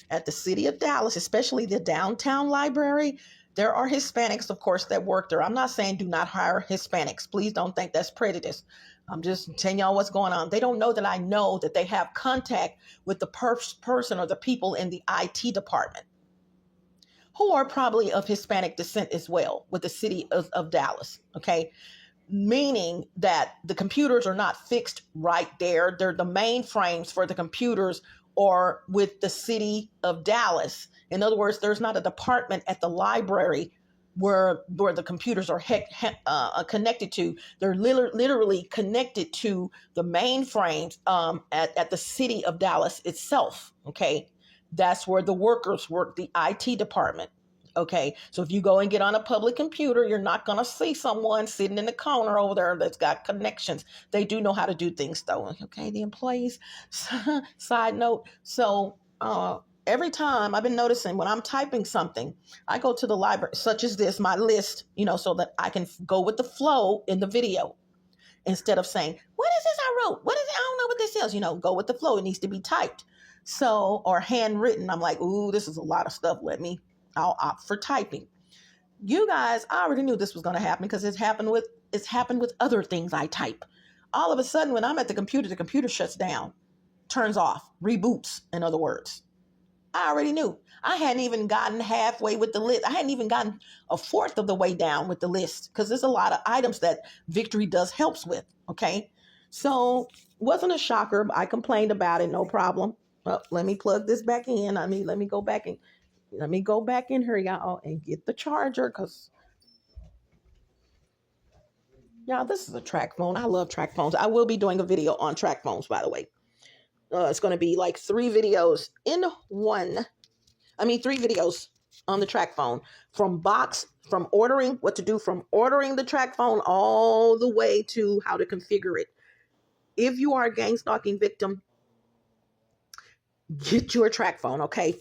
at the city of Dallas, especially the downtown library, there are Hispanics, of course, that work there. I'm not saying do not hire Hispanics. Please don't think that's prejudice. I'm just telling y'all what's going on. They don't know that I know that they have contact with the person or the people in the IT department who are probably of Hispanic descent as well with the city of Dallas, okay? Meaning that the computers are not fixed right there. They're the mainframes for the computers or with the city of Dallas. In other words, there's not a department at the library where the computers are connected to. They're literally connected to the mainframes at the city of Dallas itself, okay? That's where the workers work, the IT department, okay? So if you go and get on a public computer, you're not going to see someone sitting in the corner over there that's got connections. They do know how to do things, though, okay? The employees, side note. So, every time I've been noticing when I'm typing something, I go to the library, such as this, my list, so that I can go with the flow in the video instead of saying, what is this I wrote? What is it? I don't know what this is. Go with the flow. It needs to be typed. So, or handwritten. I'm like, ooh, this is a lot of stuff. I'll opt for typing. you guys, I already knew this was going to happen because it's happened with other things I type. All of a sudden, when I'm at the computer shuts down, turns off, reboots, in other words. I already knew. I hadn't even gotten halfway with the list. I hadn't even gotten a fourth of the way down with the list because there's a lot of items that Victory Dust helps with. Okay. So wasn't a shocker. I complained about it. No problem. Well, let me plug this back in. Let me go back in here, y'all, and get the charger because, y'all, this is a track phone. I love track phones. I will be doing a video on track phones, by the way. It's going to be like 3 videos in one. 3 videos on the track phone from ordering what to do, from ordering the track phone all the way to how to configure it. If you are a gang stalking victim, get your track phone, okay?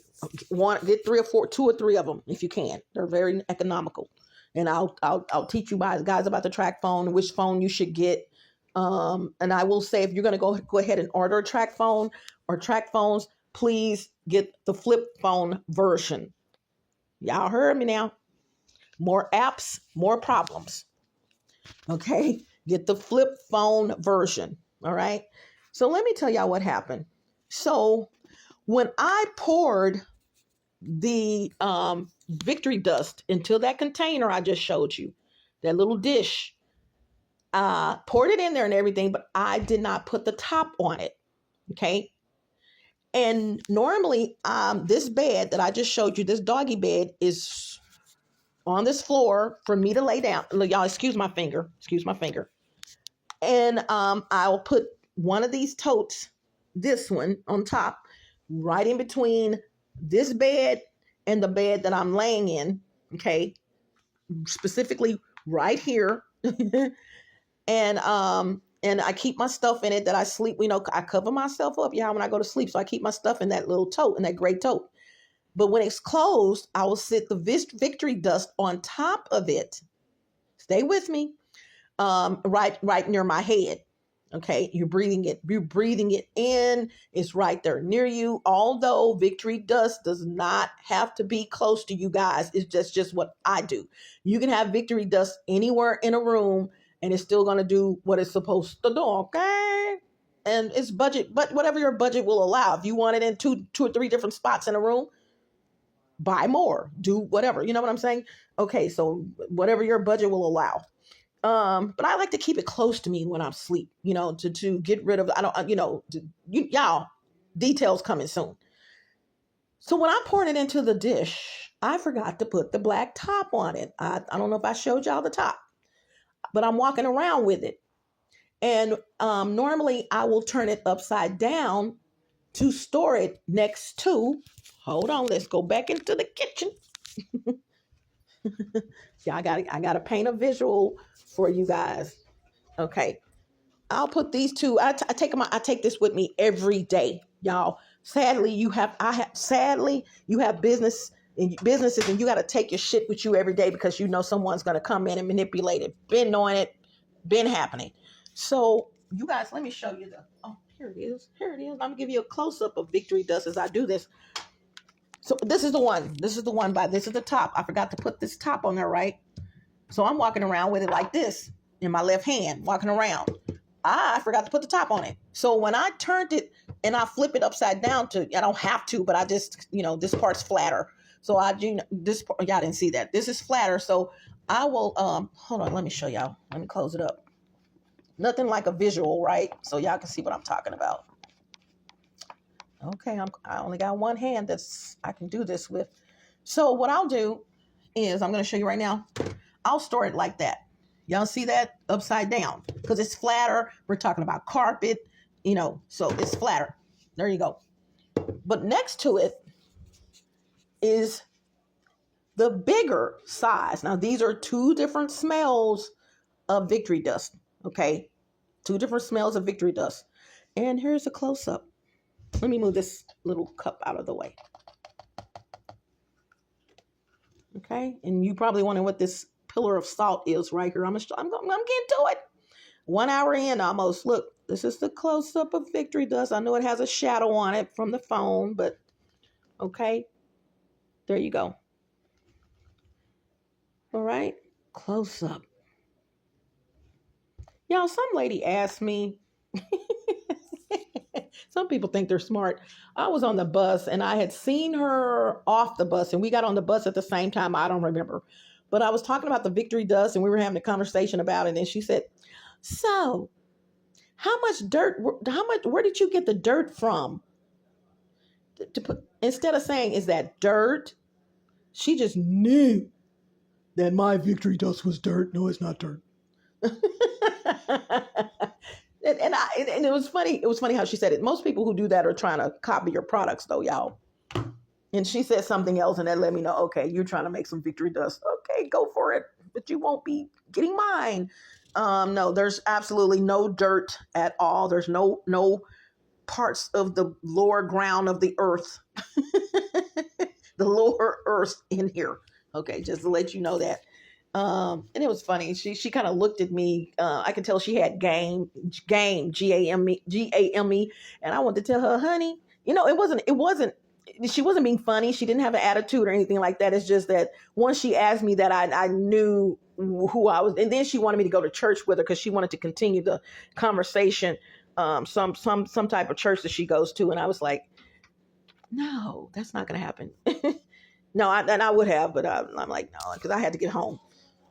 Get 3 or 4, 2 or 3 of them if you can. They're very economical. And I'll teach you guys about the track phone, which phone you should get. And I will say, if you're going to go ahead and order a track phone or track phones, please get the flip phone version. Y'all heard me now. More apps, more problems. Okay? Get the flip phone version. All right? So let me tell y'all what happened. So when I poured the Victory Dust into that container I just showed you, that little dish, poured it in there and everything, but I did not put the top on it. Okay? And normally, this bed that I just showed you, this doggy bed, is on this floor for me to lay down. Y'all, excuse my finger. And I'll put one of these totes, this one on top, right in between this bed and the bed that I'm laying in. Okay, specifically right here. And I keep my stuff in it that I sleep. I cover myself up, when I go to sleep. So I keep my stuff in that little tote, in that gray tote. But when it's closed, I will sit the Victory Dust on top of it. Stay with me. Right near my head. Okay, you're breathing it in. It's right there near you. Although Victory Dust does not have to be close to you guys. It's just what I do. You can have Victory Dust anywhere in a room, and it's still going to do what it's supposed to do. Okay. And it's budget, but whatever your budget will allow. If you want it in two or 3 different spots in a room, buy more, do whatever. You know what I'm saying? Okay, so whatever your budget will allow. But I like to keep it close to me when I'm asleep, to get rid of, y'all, details coming soon. So when I poured it into the dish, I forgot to put the black top on it. I don't know if I showed y'all the top, but I'm walking around with it. And normally I will turn it upside down to store it next to, hold on, let's go back into the kitchen. Yeah, I got to paint a visual for you guys. Okay. I'll put these two. I take this with me every day, y'all. Sadly, you have businesses, and you got to take your shit with you every day because someone's going to come in and manipulate it. Been knowing it, been happening. So you guys, let me show you here it is. I'm going to give you a close up of Victory Dust as I do this. So this is the one. This is the top. I forgot to put this top on there, right? So I'm walking around with it like this in my left hand, walking around. I forgot to put the top on it. So when I turned it and I flip it upside down I don't have to, but I just, this part's flatter. So this part, y'all didn't see that. This is flatter. So I will, hold on, let me show y'all. Let me close it up. Nothing like a visual, right? So y'all can see what I'm talking about. Okay, I only got one hand I can do this with. So what I'll do is, I'm going to show you right now. I'll store it like that. Y'all see that? Upside down. Because it's flatter. We're talking about carpet, so it's flatter. There you go. But next to it is the bigger size. Now, these are 2 different smells of Victory Dust. Okay? 2 different smells of Victory Dust. And here's a close-up. Let me move this little cup out of the way. Okay? And you probably wondering what this pillar of salt is right here. I'm getting to it. 1 hour in almost. Look, this is the close-up of Victory Dust. I know it has a shadow on it from the phone, but okay. There you go. All right, close up. Y'all, some lady asked me, some people think they're smart. I was on the bus and I had seen her off the bus and we got on the bus at the same time. I don't remember. But I was talking about the victory dust and we were having a conversation about it. And then she said, so how much dirt, where did you get the dirt from? To put, instead of saying, is that dirt? She just knew that my victory dust was dirt. No, it's not dirt. And it was funny. It was funny how she said it. Most people who do that are trying to copy your products, though, y'all. And she said something else, and that let me know. Okay, you're trying to make some victory dust. Okay, go for it, but you won't be getting mine. No, there's absolutely no dirt at all. There's no parts of the lower ground of the earth, the lower earth in here. Okay, just to let you know that. And it was funny. She kind of looked at me. I could tell she had game, Game, and I wanted to tell her, honey, it wasn't. She wasn't being funny. She didn't have an attitude or anything like that. It's just that once she asked me that, I knew who I was, and then she wanted me to go to church with her because she wanted to continue the conversation. Some type of church that she goes to, and I was like, no, that's not going to happen. No, I would have, but I'm like, no, because I had to get home.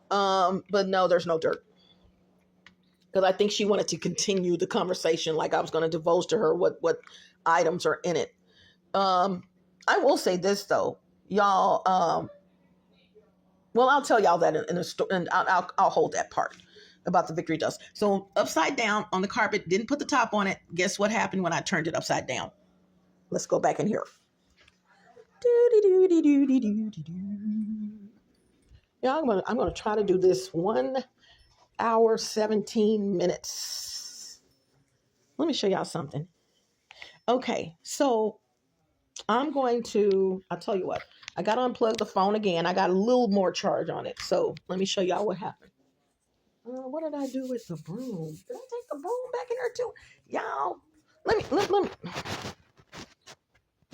But no, there's no dirt. Because I think she wanted to continue the conversation, like I was going to divulge to her what items are in it. I will say this though, y'all. Well, I'll tell y'all that in a story, and I'll hold that part about the victory dust. So upside down on the carpet, didn't put the top on it. Guess what happened when I turned it upside down? Let's go back in here. Yeah, I'm gonna try to do this 1 hour 17 minutes. Let me show y'all something. Okay, so I'll tell you what, I got to unplug the phone again. I got a little more charge on it. So let me show y'all what happened. What did I do with the broom? Did I take the broom back in there too? Y'all, let me.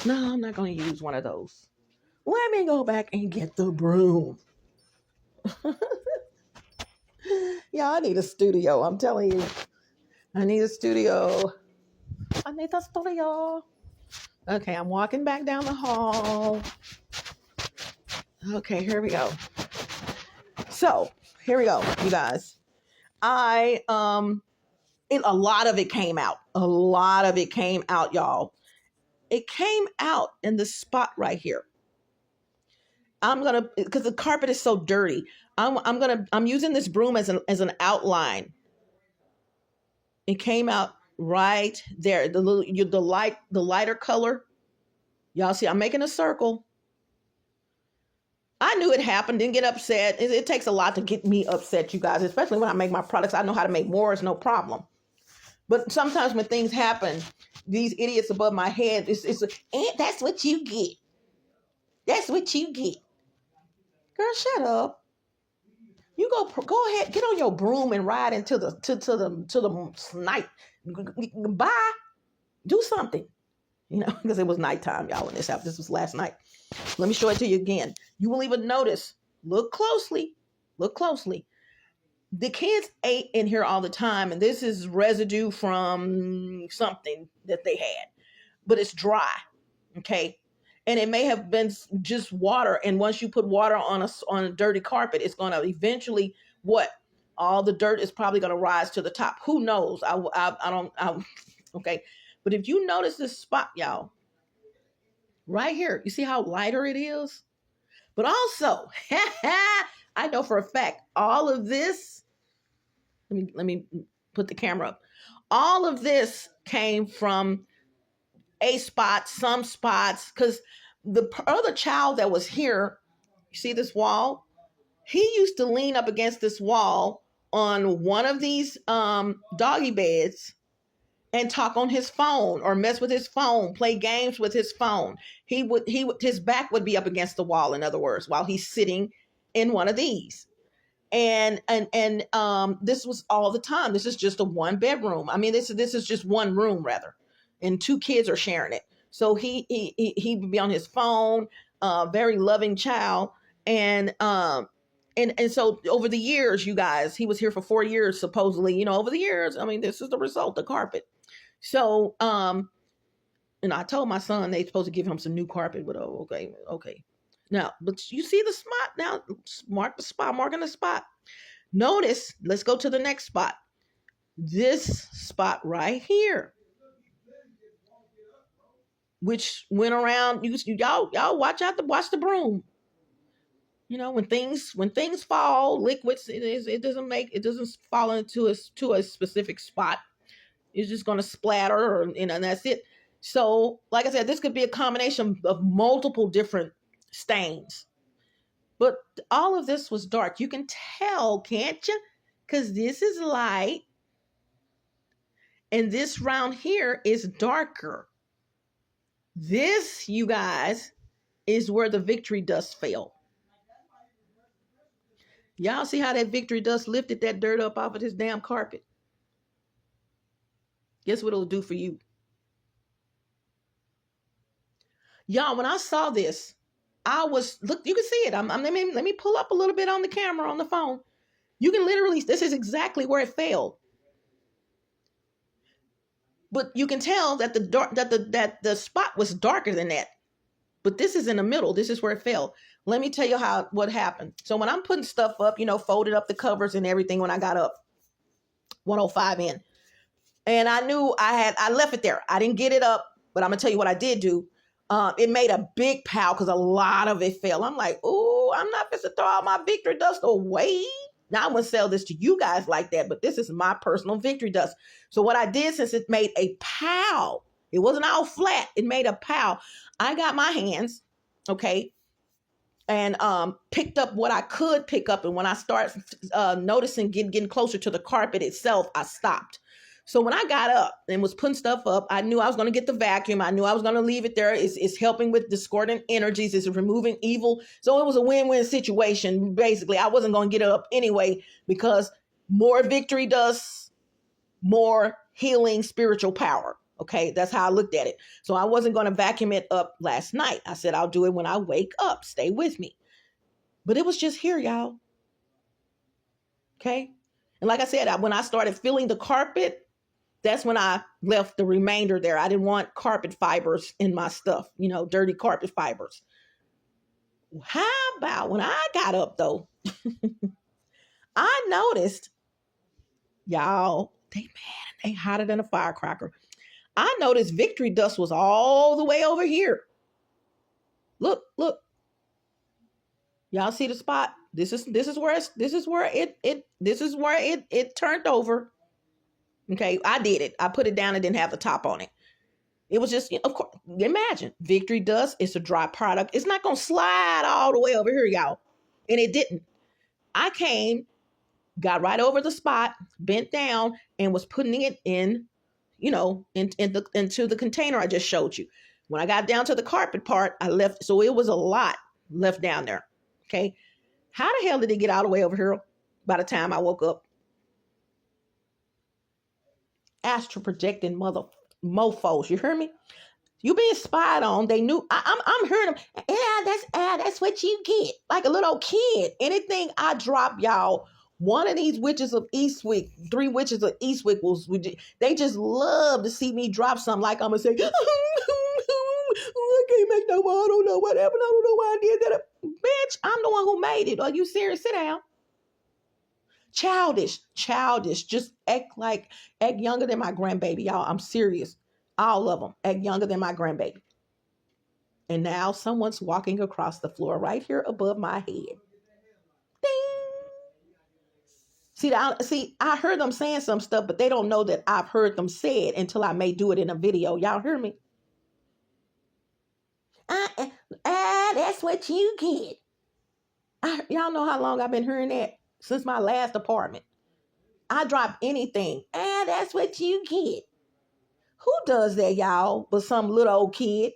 No, I'm not going to use one of those. Let me go back and get the broom. Yeah, I need a studio. I'm telling you. I need a studio. Okay, I'm walking back down the hall. Okay, here we go. So, here we go, you guys. A lot of it came out. A lot of it came out, y'all. It came out in the spot right here. Because the carpet is so dirty. I'm using this broom as an outline. It came out right there. The lighter color. Y'all see, I'm making a circle. I knew it happened. Didn't get upset. It takes a lot to get me upset, you guys, especially when I make my products. I know how to make more. It's no problem. But sometimes when things happen, these idiots above my head, that's what you get. That's what you get. Girl, shut up. You go ahead, get on your broom and ride into the night. Bye. Do something. Because it was nighttime, y'all, when this happened. This was last night. Let me show it to you again. You will even notice. Look closely. The kids ate in here all the time, and this is residue from something that they had, but it's dry. Okay. And it may have been just water. And once you put water on a dirty carpet, it's going to eventually all the dirt is probably going to rise to the top. Who knows? Okay. But if you notice this spot, y'all, right here, you see how lighter it is? But also, I know for a fact, all of this, let me put the camera up. All of this came from a spot, some spots, because the other child that was here, you see this wall? He used to lean up against this wall on one of these doggy beds and talk on his phone or mess with his phone, play games with his phone. His back would be up against the wall, in other words, while he's sitting in one of these. And this was all the time. This is just a one bedroom. I mean, this is just one room rather, and two kids are sharing it. So he would be on his phone, very loving child. And And so over the years, you guys, he was here for 4 years, supposedly, over the years. I mean, this is the result, the carpet. So, and I told my son they supposed to give him some new carpet, but okay. Now, but you see the spot now, marking the spot. Notice, let's go to the next spot. This spot right here, which went around. Y'all watch the broom. When things fall, liquids, it doesn't fall into a specific spot. It's just going to splatter, and that's it. So, like I said, this could be a combination of multiple different stains. But all of this was dark. You can tell, can't you? Because this is light, and this round here is darker. This, you guys, is where the victory dust fell. Y'all see how that victory dust lifted that dirt up off of this damn carpet? Guess what it'll do for you? Y'all, when I saw this, look, you can see it. Let me pull up a little bit on the camera on the phone. You can literally, this is exactly where it fell. But you can tell that the spot was darker than that. But this is in the middle. This is where it fell. Let me tell you what happened. So when I'm putting stuff up, folded up the covers and everything when I got up 105 in. And I knew I left it there. I didn't get it up, but I'm going to tell you what I did do. It made a big pile because a lot of it fell. I'm like, oh, I'm not supposed to throw all my victory dust away. Now I'm going to sell this to you guys like that, but this is my personal victory dust. So what I did, since it made a pile, it wasn't all flat. It made a pile. I got my hands, okay, and picked up what I could pick up. And when I started noticing getting closer to the carpet itself, I stopped. So when I got up and was putting stuff up, I knew I was going to get the vacuum. I knew I was going to leave it there. It's helping with discordant energies. It's removing evil. So it was a win-win situation. Basically, I wasn't going to get it up anyway because more victory does more healing spiritual power. Okay, that's how I looked at it. So I wasn't going to vacuum it up last night. I said, I'll do it when I wake up. Stay with me. But it was just here, y'all. Okay. And like I said, when I started feeling the carpet, that's when I left the remainder there. I didn't want carpet fibers in my stuff, dirty carpet fibers. How about when I got up, though, I noticed, y'all, they mad. They hotter than a firecracker. I noticed victory dust was all the way over here. Look. Y'all see the spot? This is where it turned over. Okay, I did it. I put it down and didn't have the top on it. It was just, of course, imagine victory dust. It's a dry product. It's not going to slide all the way over here, y'all. And it didn't. I came, got right over the spot, bent down, and was putting it in, into the container I just showed you. When I got down to the carpet part, I left. So it was a lot left down there. Okay. How the hell did it get all the way over here by the time I woke up? Astral projecting mother mofos. You hear me? You being spied on. They knew. I'm hearing them. That's what you get. Like a little kid. Anything I drop, y'all. One of these witches of Eastwick, 3 witches of Eastwick, they just love to see me drop something like I'm going to say, I can't make no more. I don't know what happened. I don't know why I did that. Bitch, I'm the one who made it. Are you serious? Sit down. Childish. Just act younger than my grandbaby, y'all. I'm serious. All of them act younger than my grandbaby. And now someone's walking across the floor right here above my head. Ding. See, I heard them saying some stuff, but they don't know that I've heard them say it until I may do it in a video. Y'all hear me? That's what you get. Y'all know how long I've been hearing that? Since my last apartment. I drop anything. That's what you get. Who does that, y'all, but some little old kid?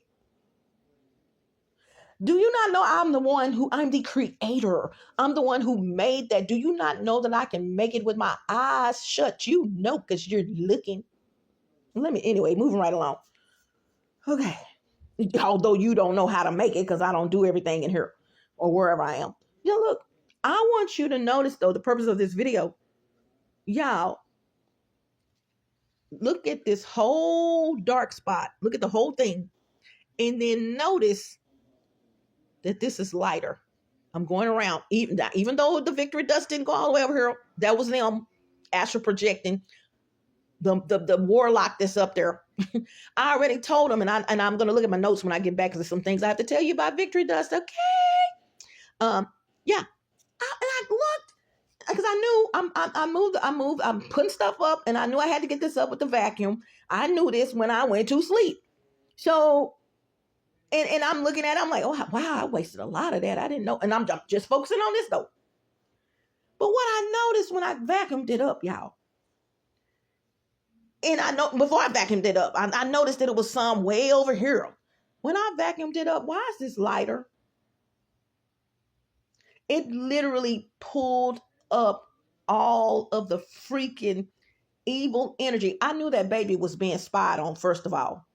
Do you not know I'm the creator? I'm the one who made that. Do you not know that I can make it with my eyes shut? You know, because you're looking. Anyway, moving right along. Okay. Although you don't know how to make it because I don't do everything in here or wherever I am. Look, I want you to notice, though, the purpose of this video, y'all, look at this whole dark spot. Look at the whole thing. And then notice that this is lighter. I'm going around, even though the victory dust didn't go all the way over here, that was them astral projecting the warlock that's up there. I already told them, and I'm going to look at my notes when I get back, because there's some things I have to tell you about victory dust. Okay. Yeah. I looked, because I knew I'm putting stuff up, and I knew I had to get this up with the vacuum. I knew this when I went to sleep. So, and I'm looking at it, I'm like, oh, wow, I wasted a lot of that. I didn't know. And I'm just focusing on this, though. But what I noticed when I vacuumed it up, y'all, and I know before I vacuumed it up, I noticed that it was some way over here. When I vacuumed it up, why is this lighter? It literally pulled up all of the freaking evil energy. I knew that baby was being spied on, first of all.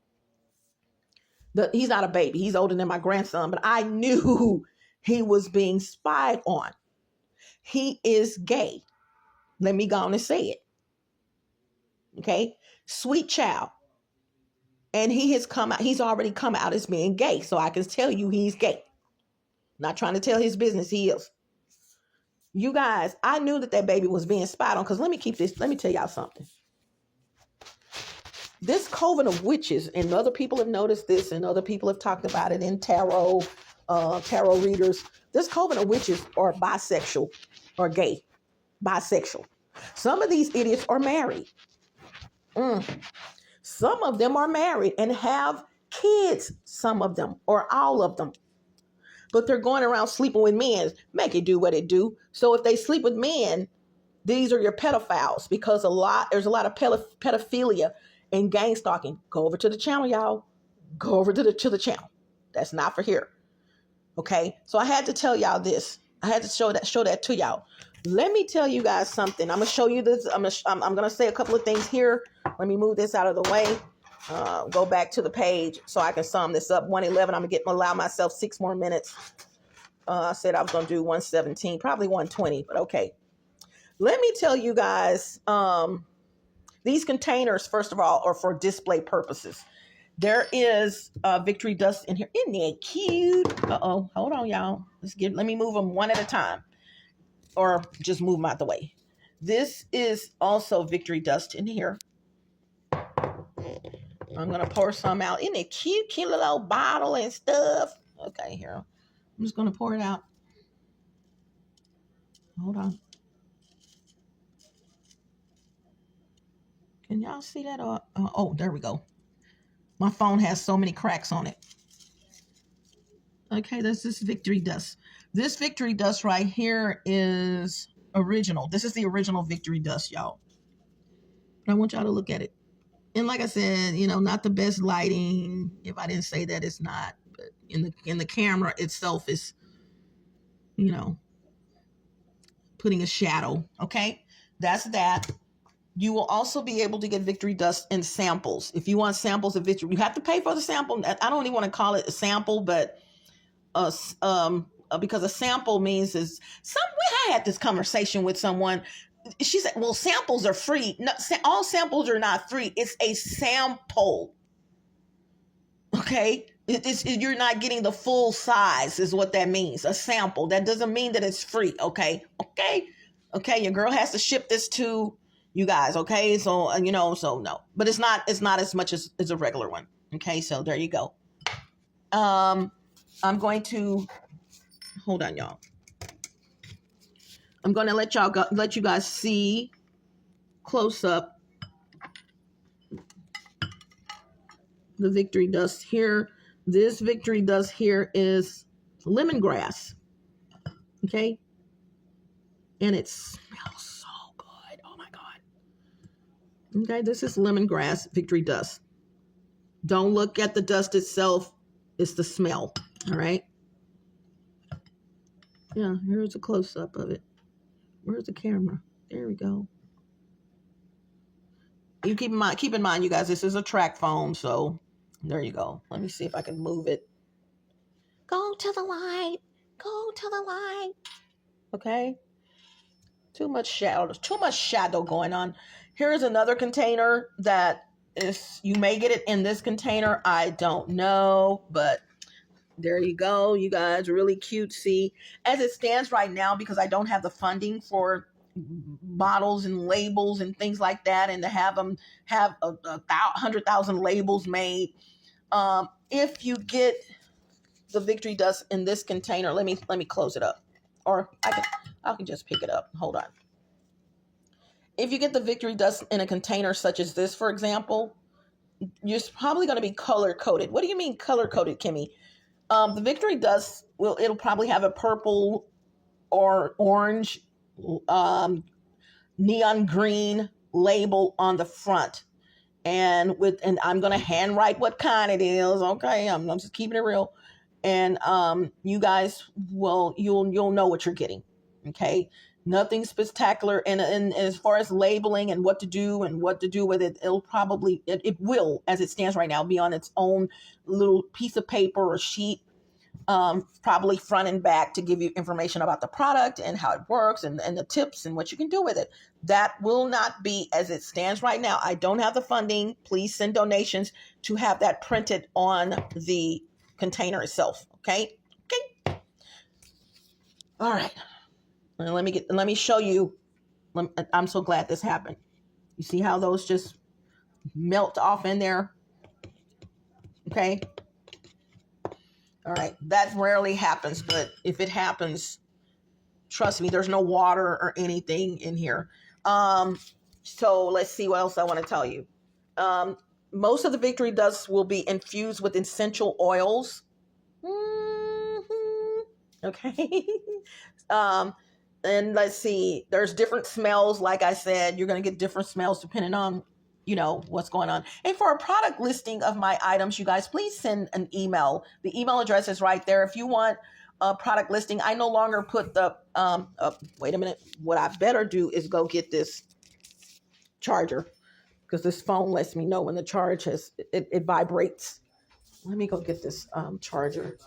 He's not a baby. He's older than my grandson, but I knew he was being spied on. He is gay. Let me go on and say it. Okay? Sweet child. And he has come out. He's already come out as being gay. So I can tell you he's gay. Not trying to tell his business. He is. You guys, I knew that baby was being spied on, because let me tell y'all something. This coven of witches, and other people have noticed this, and other people have talked about it in tarot readers. This coven of witches are bisexual or gay. Bisexual. Some of these idiots are married. Some of them are married and have kids, some of them, or all of them. But they're going around sleeping with men. Make it do what it do. So if they sleep with men, these are your pedophiles, because there's a lot of pedophilia and gang stalking. Go over to the channel, y'all. Go over to the channel. That's not for here. Okay? So I had to tell y'all this. I had to show that to y'all. Let me tell you guys something. I'm going to show you this. I'm going to say a couple of things here. Let me move this out of the way. Go back to the page so I can sum this up. 111. I'm going to allow myself 6 more minutes. I said I was going to do 117, probably 120, but okay. Let me tell you guys, these containers, first of all, are for display purposes. There is victory dust in here. Isn't that cute? Uh-oh. Hold on, y'all. Let me move them one at a time, or just move them out the way. This is also victory dust in here. I'm going to pour some out. Isn't it cute little bottle and stuff? Okay, here. I'm just going to pour it out. Hold on. Can y'all see that? Oh, there we go. My phone has so many cracks on it. Okay, this is victory dust. This victory dust right here is original. This is the original victory dust, y'all. I want y'all to look at it. And like I said, not the best lighting. If I didn't say that, it's not. But in the camera itself is, putting a shadow. Okay, that's that. You will also be able to get victory dust in samples. If you want samples of victory, you have to pay for the sample. I don't even want to call it a sample, but because a sample means I had this conversation with someone. She said, well, samples are free. No, all samples are not free. It's a sample. Okay? You're not getting the full size is what that means. A sample. That doesn't mean that it's free. Okay? Okay, your girl has to ship this to you guys. Okay? So, so no. But it's not as much as a regular one. Okay? So there you go. I'm going to, hold on, y'all. I'm going to let you guys see close up the victory dust here. This victory dust here is lemongrass. Okay? And it smells so good. Oh my God. Okay, this is lemongrass victory dust. Don't look at the dust itself. It's the smell. All right? Yeah, here's a close up of it. Where's the camera? There we go. You keep in mind, you guys, this is a track phone, so there you go. Let me see if I can move it. Go to the light. Go to the light. Okay. Too much shadow going on. Here's another container that is, you may get it in this container. I don't know, but there you go, you guys. Really cutesy. As it stands right now, because I don't have the funding for bottles and labels and things like that, and to have them have 100,000 labels made. If you get the victory dust in this container, let me close it up, or I can just pick it up. Hold on. If you get the victory dust in a container such as this, for example, you're probably going to be color coded. What do you mean color coded, Kimme? The victory dust it'll probably have a purple or orange, neon green label on the front, and I'm going to handwrite what kind it is. Okay, I'm just keeping it real, and you guys you'll know what you're getting. Okay, nothing spectacular, and as far as labeling and what to do with it, it will, as it stands right now, be on its own little piece of paper or sheet, probably front and back, to give you information about the product and how it works, and the tips and what you can do with it. That will not be as it stands right now. I don't have the funding. Please send donations to have that printed on the container itself. Okay. All right. Let me show you. I'm so glad this happened. You see how those just melt off in there? Okay. All right. That rarely happens, but if it happens, trust me, there's no water or anything in here. So let's see what else I want to tell you. Most of the victory dust will be infused with essential oils. Mm-hmm. Okay. And let's see, there's different smells. Like I said, you're going to get different smells depending on, what's going on. And for a product listing of my items, you guys, please send an email. The email address is right there. If you want a product listing, I no longer put the, wait a minute. What I better do is go get this charger, because this phone lets me know when the charge it vibrates. Let me go get this charger.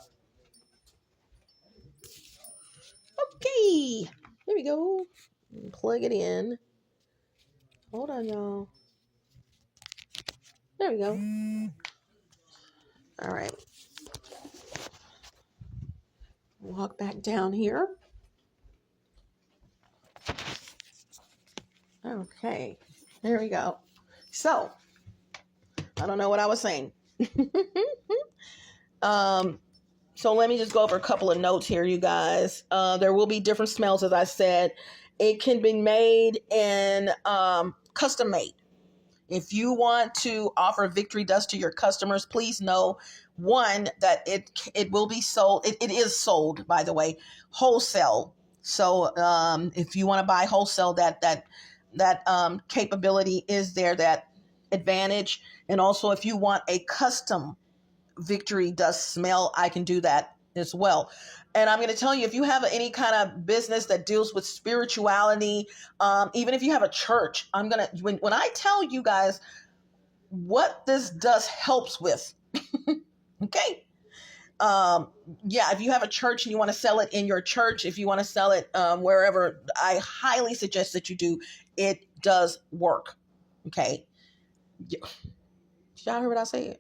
Okay, here we go. Plug it in. Hold on, y'all. There we go. All right. Walk back down here. Okay. There we go. So, I don't know what I was saying. So let me just go over a couple of notes here, you guys. There will be different smells, as I said. It can be made in custom made. If you want to offer victory dust to your customers, please know, one, that it will be sold. It is sold, by the way, wholesale. So if you want to buy wholesale, that capability is there, that advantage. And also, if you want a custom victory dust smell, I can do that as well. And I'm going to tell you, if you have any kind of business that deals with spirituality, even if you have a church, when I tell you guys what this dust helps with, okay? If you have a church and you want to sell it in your church, if you want to sell it wherever, I highly suggest that you do. It does work, okay? Did y'all hear what I said?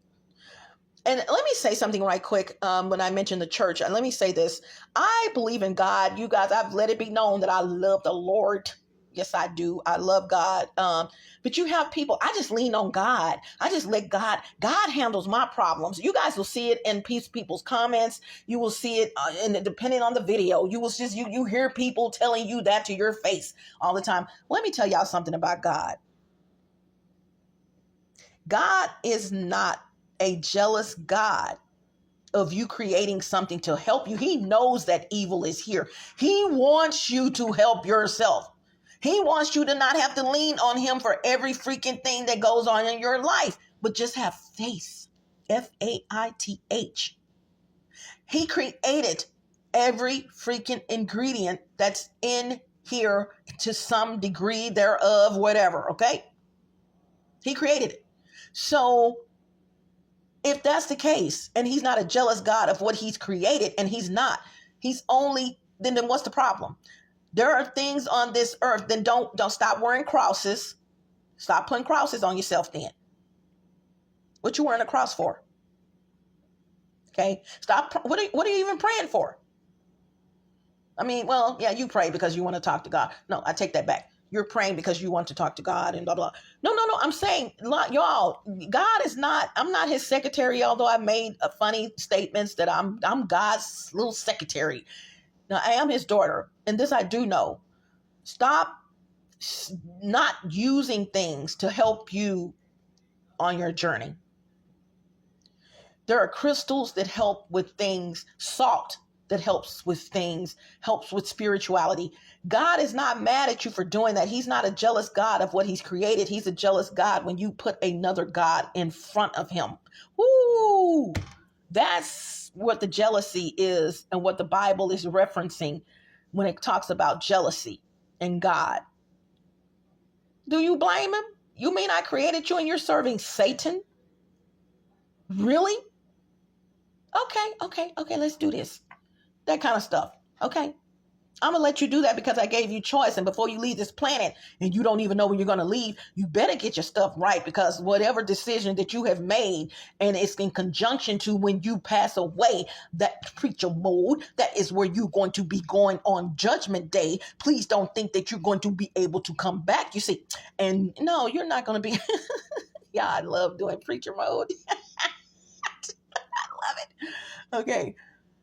And let me say something right quick when I mentioned the church. And let me say this. I believe in God. You guys, I've let it be known that I love the Lord. Yes, I do. I love God. But you have people, I just lean on God. I just let God handles my problems. You guys will see it in people's comments. You will see it depending on the video. You will you hear people telling you that to your face all the time. Let me tell y'all something about God. God is not a jealous God of you creating something to help you. He knows that evil is here. He wants you to help yourself. He wants you to not have to lean on him for every freaking thing that goes on in your life, but just have faith. Faith. He created every freaking ingredient that's in here to some degree thereof, whatever, okay? He created it. So if that's the case, and he's not a jealous God of what he's created, and he's not, then what's the problem? There are things on this earth. Then don't stop wearing crosses. Stop putting crosses on yourself then. What you wearing a cross for? Okay. Stop. What are you even praying for? I mean, well, yeah, you pray because you want to talk to God. No, I take that back. You're praying because you want to talk to God and blah, blah. No. I'm saying, y'all, God is not, I'm not his secretary, although I made funny statements that I'm God's little secretary. Now, I am his daughter. And this I do know. Stop not using things to help you on your journey. There are crystals that help with things, salt that helps with things, helps with spirituality. God is not mad at you for doing that. He's not a jealous God of what he's created. He's a jealous God when you put another God in front of him. Woo! That's what the jealousy is and what the Bible is referencing when it talks about jealousy and God. Do you blame him? You mean I created you and you're serving Satan? Really? Okay, let's do this. That kind of stuff. Okay. I'm going to let you do that because I gave you choice. And before you leave this planet and you don't even know when you're going to leave, you better get your stuff right, because whatever decision that you have made and it's in conjunction to when you pass away, that preacher mode, that is where you're going to be going on Judgment Day. Please don't think that you're going to be able to come back. You see, and no, you're not going to be. Yeah, I love doing preacher mode. I love it. Okay.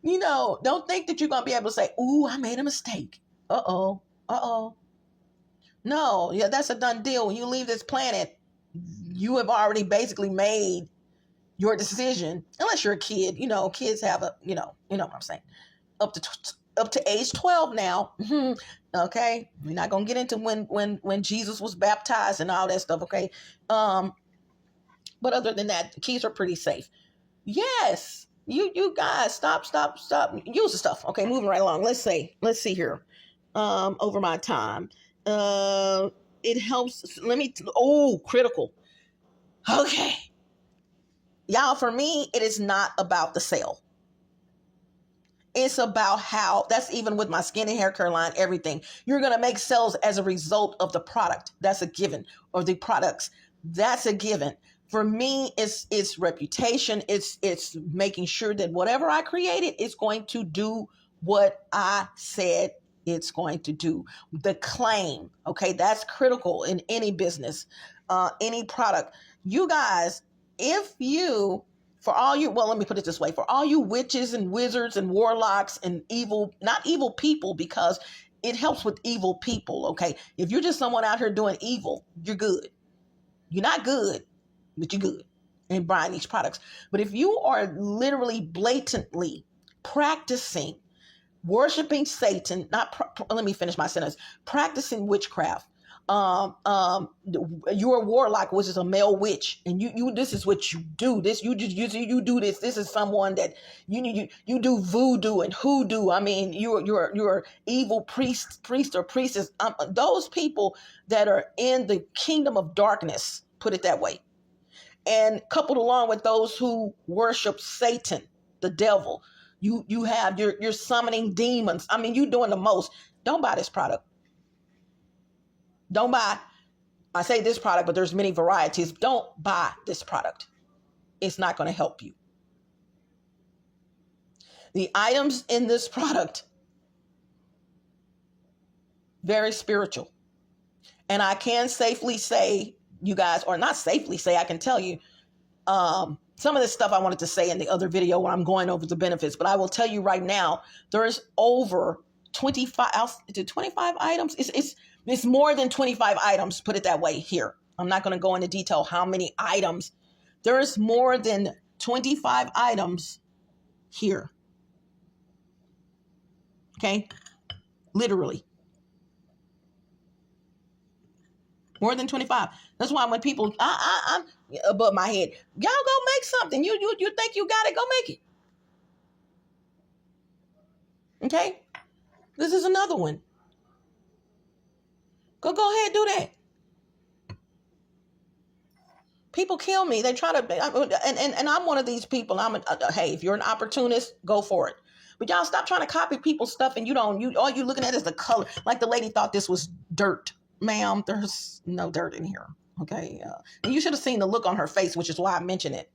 Don't think that you're going to be able to say, ooh, I made a mistake. Uh-oh. No, yeah, that's a done deal. When you leave this planet, you have already basically made your decision. Unless you're a kid, kids have you know what I'm saying. Up to age 12 now. Okay. We're not going to get into when Jesus was baptized and all that stuff. Okay. But other than that, the kids are pretty safe. Yes. You guys, stop. Use the stuff. Okay, moving right along. Let's see here. Over my time. It helps. Critical. Okay. Y'all, for me, it is not about the sale. It's about how, that's even with my skin and hair care line, everything. You're going to make sales as a result of the product. That's a given. Or the products. That's a given. For me, it's reputation. It's making sure that whatever I created is going to do what I said it's going to do. The claim, okay, that's critical in any business, any product. You guys, let me put it this way, for all you witches and wizards and warlocks and not evil people, because it helps with evil people, okay? If you're just someone out here doing evil, you're good. You're not good, but you're good in buying these products. But if you are literally blatantly practicing worshiping Satan, let me finish my sentence, practicing witchcraft, you're a warlock, which is a male witch, and you this is what you do. You do this. This is someone that you do voodoo and hoodoo. I mean, you're evil priest or priestess. Those people that are in the kingdom of darkness, put it that way, and coupled along with those who worship Satan, the devil. You have you're summoning demons. I mean, you're doing the most. Don't buy this product. Don't buy. I say this product, but there's many varieties. Don't buy this product. It's not going to help you. The items in this product, very spiritual. And I can safely say, you guys, or not safely say, I can tell you, some of this stuff I wanted to say in the other video when I'm going over the benefits, but I will tell you right now, there's over 25 items. It's more than 25 items, put it that way here. I'm not going to go into detail how many items. There is more than 25 items here. Okay? Literally. More than 25. That's why when people, I'm above my head, y'all go make something. You think you got it, go make it. Okay? This is another one. Go ahead, do that. People kill me. They try to, and I'm one of these people. Hey, if you're an opportunist, go for it. But y'all stop trying to copy people's stuff, and all you looking at is the color. Like the lady thought this was dirt. Ma'am, there's no dirt in here. Okay. And you should have seen the look on her face, which is why I mentioned it.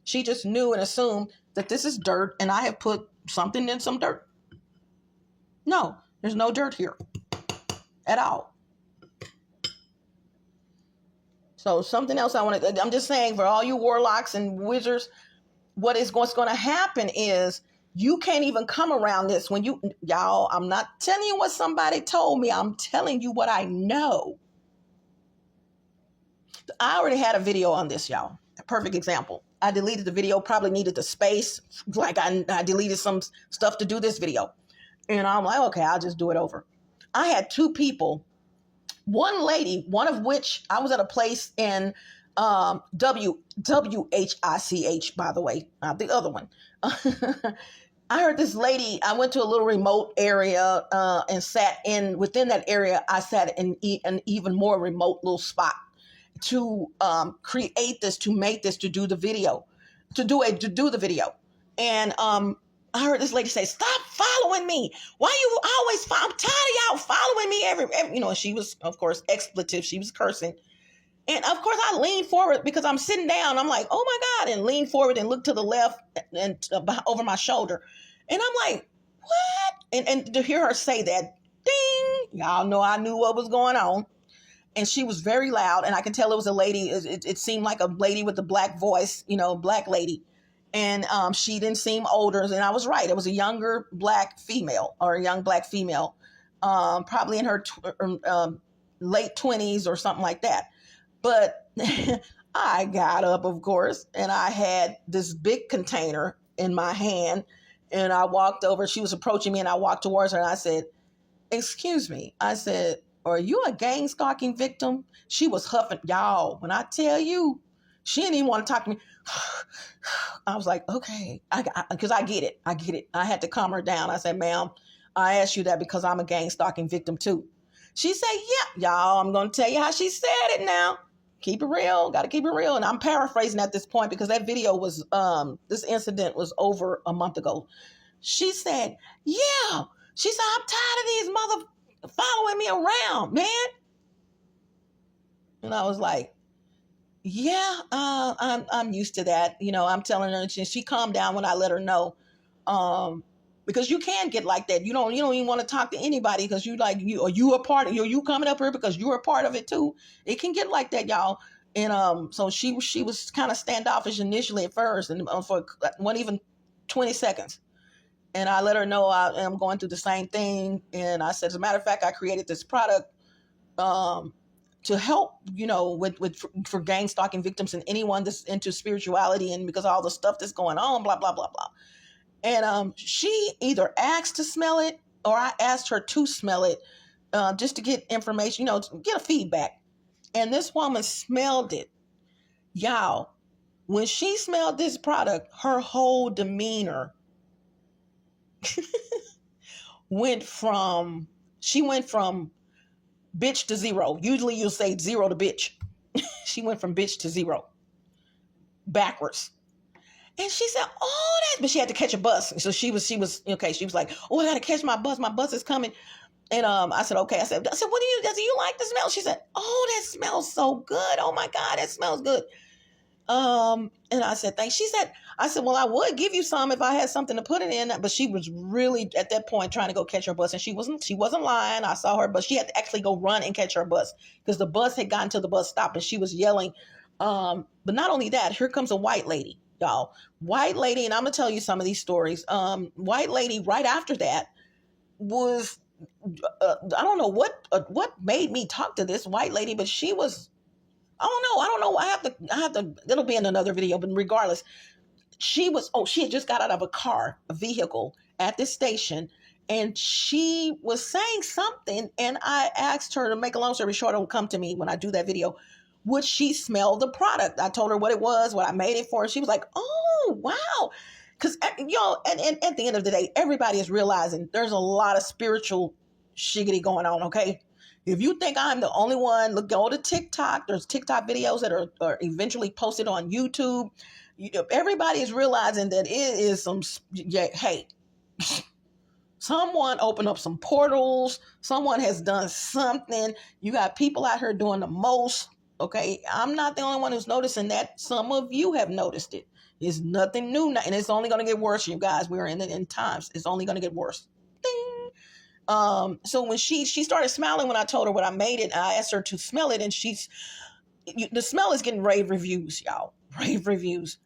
She just knew and assumed that this is dirt and I have put something in some dirt. No, there's no dirt here at all. So something else I'm just saying for all you warlocks and wizards, what's going to happen is you can't even come around this when y'all, I'm not telling you what somebody told me. I'm telling you what I know. I already had a video on this, y'all. A perfect example. I deleted the video, probably needed the space. Like I deleted some stuff to do this video. And I'm like, okay, I'll just do it over. I had two people, one lady, one of which I was at a place in WHICH, by the way, not the other one. I heard this lady, I went to a little remote area and sat within that area, I sat in an even more remote little spot to create this, to make this, to do the video, to do the video. And I heard this lady say, "Stop following me. Why you always I'm tired of y'all following me every and she was, of course, expletive. She was cursing. And of course I leaned forward because I'm sitting down. I'm like, oh my God, and lean forward and look to the left and over my shoulder. And I'm like, what? And to hear her say that, ding, y'all know I knew what was going on. And she was very loud, and I could tell it was a lady. It seemed like a lady with a black voice, black lady. And she didn't seem older. And I was right. It was a younger black female, probably in her late 20s or something like that. But I got up, of course, and I had this big container in my hand. And I walked over. She was approaching me, and I walked towards her, and I said, "Excuse me." I said, "Are you a gang stalking victim?" She was huffing. Y'all, when I tell you, she didn't even want to talk to me. I was like, okay, because I get it. I had to calm her down. I said, "Ma'am, I asked you that because I'm a gang stalking victim too." She said, "Yeah, y'all, I'm going to tell you how she said it now. Keep it real. Got to keep it real." And I'm paraphrasing at this point because that video was, this incident was over a month ago. She said, "Yeah." She said, "I'm tired of these following me around, man." And I was like, yeah, I'm used to that. I'm telling her, and she calmed down when I let her know. Because you can get like that. You don't even want to talk to anybody because you a part of you coming up here because you're a part of it too. It can get like that, y'all. And so she was kind of standoffish initially at first, and for one even 20 seconds. And I let her know I am going through the same thing. And I said, as a matter of fact, I created this product to help, for gang stalking victims and anyone that's into spirituality, and because of all the stuff that's going on, blah, blah, blah, blah. And she either asked to smell it or I asked her to smell it just to get information, to get a feedback. And this woman smelled it. Y'all, when she smelled this product, her whole demeanor went from bitch to zero. Usually you'll say zero to bitch. She went from bitch to zero. Backwards. And she said, "Oh, but she had to catch a bus." So she was okay. She was like, "Oh, I got to catch my bus. My bus is coming." And I said, "Okay." I said, "What do you like the smell?" She said, "Oh, that smells so good. Oh my God, that smells good." And I said, "Thanks." I said, "Well, I would give you some if I had something to put it in." But she was really at that point trying to go catch her bus, and she wasn't lying. I saw her, but she had to actually go run and catch her bus because the bus had gotten to the bus stop, and she was yelling. But not only that, here comes a white lady, y'all. White lady, and I'm gonna tell you some of these stories. White lady right after that was, I don't know what made me talk to this white lady, but she was, I don't know. I have to, it'll be in another video, but regardless, she had just got out of a vehicle at this station, and she was saying something, and I asked her, to make a long story short, it'll come to me when I do that video, would she smell the product? I told her what it was, what I made it for. She was like, "Oh, wow." Because, and at the end of the day, everybody is realizing there's a lot of spiritual shiggity going on, okay? If you think I'm the only one, go to TikTok. There's TikTok videos that are eventually posted on YouTube. Everybody is realizing that it is some, hey, Someone opened up some portals. Someone has done something. You got people out here doing the most. Okay, I'm not the only one who's noticing that. Some of you have noticed it. It's nothing new, and it's only going to get worse, you guys. We're in the end times. It's only going to get worse. Ding. So when she started smiling when I told her what I made it, I asked her to smell it, and the smell is getting rave reviews, y'all. Rave reviews.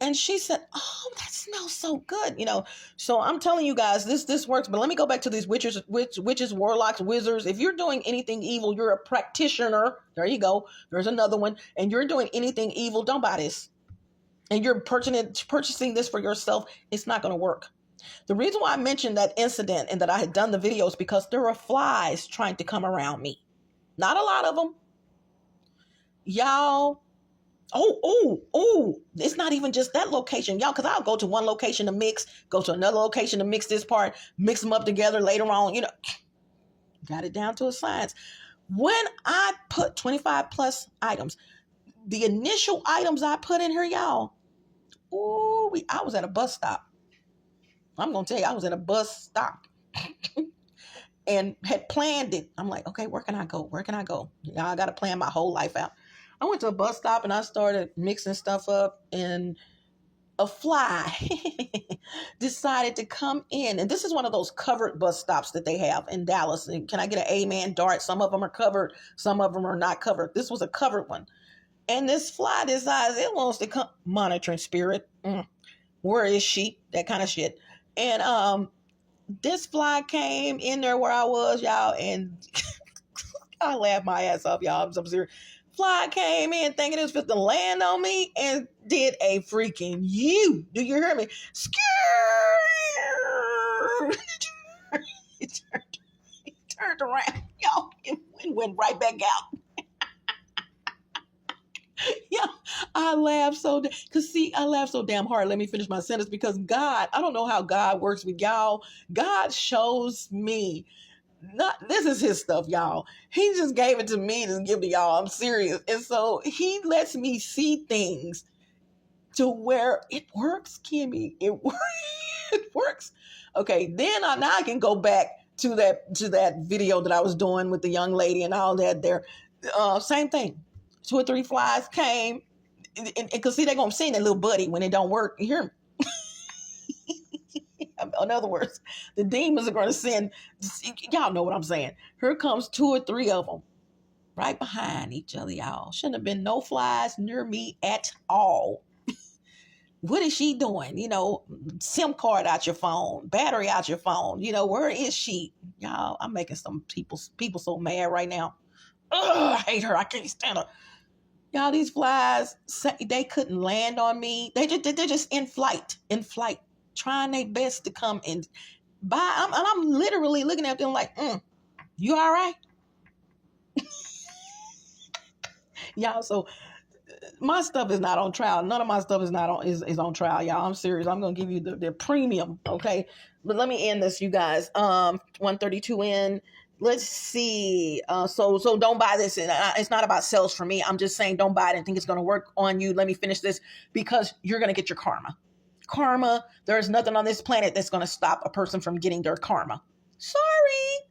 And she said, "Oh, that smells so good." So I'm telling you guys, this works. But let me go back to these witches, warlocks, wizards. If you're doing anything evil, you're a practitioner. There you go. There's another one. And you're doing anything evil, don't buy this. And you're purchasing this for yourself, it's not going to work. The reason why I mentioned that incident and that I had done the videos, because there are flies trying to come around me. Not a lot of them. Y'all. Oh, it's not even just that location, y'all, because I'll go to one location to mix, go to another location to mix this part, mix them up together later on, got it down to a science. When I put 25 plus items, the initial items I put in here, y'all, I was at a bus stop. I'm going to tell you, I was at a bus stop and had planned it. I'm like, okay, where can I go? Y'all, I got to plan my whole life out. I went to a bus stop and I started mixing stuff up, and a fly decided to come in. And this is one of those covered bus stops that they have in Dallas. And can I get an amen, Dart? Some of them are covered. Some of them are not covered. This was a covered one. And this fly decides it wants to come. Monitoring spirit. Where is she? That kind of shit. And this fly came in there where I was, y'all. And I laughed my ass off, y'all. I'm so serious. Fly came in thinking it was supposed to land on me and did a freaking U. Do you hear me? He turned around, y'all, and went right back out. Yeah, I laughed so damn hard. Let me finish my sentence, because God, I don't know how God works with y'all. God shows me. This is his stuff, y'all. He just gave it to me to give to y'all. I'm serious. And so he lets me see things to where it works, Kimme. It works. Okay, then now I can go back to that video that I was doing with the young lady and all that there. Same thing. 2 or 3 flies came. And because see, they're going to see that little buddy when it don't work. You hear me? In other words, the demons are going to send, y'all know what I'm saying. Here comes 2 or 3 of them right behind each other, y'all. Shouldn't have been no flies near me at all. What is she doing? SIM card out your phone, battery out your phone. Where is she? Y'all, I'm making some people so mad right now. Ugh, I hate her. I can't stand her. Y'all, these flies, they couldn't land on me. They're just in flight. Trying their best to come and buy. I'm literally looking at them like, you all right? Y'all, so my stuff is not on trial. None of my stuff is not on is on trial, y'all. I'm serious. I'm gonna give you the premium, okay? But let me end this, you guys. 132 in. Let's see. So don't buy this. It's not about sales for me. I'm just saying don't buy it and think it's gonna work on you. Let me finish this, because you're gonna get your karma. Karma. There's nothing on this planet that's going to stop a person from getting their karma. Sorry.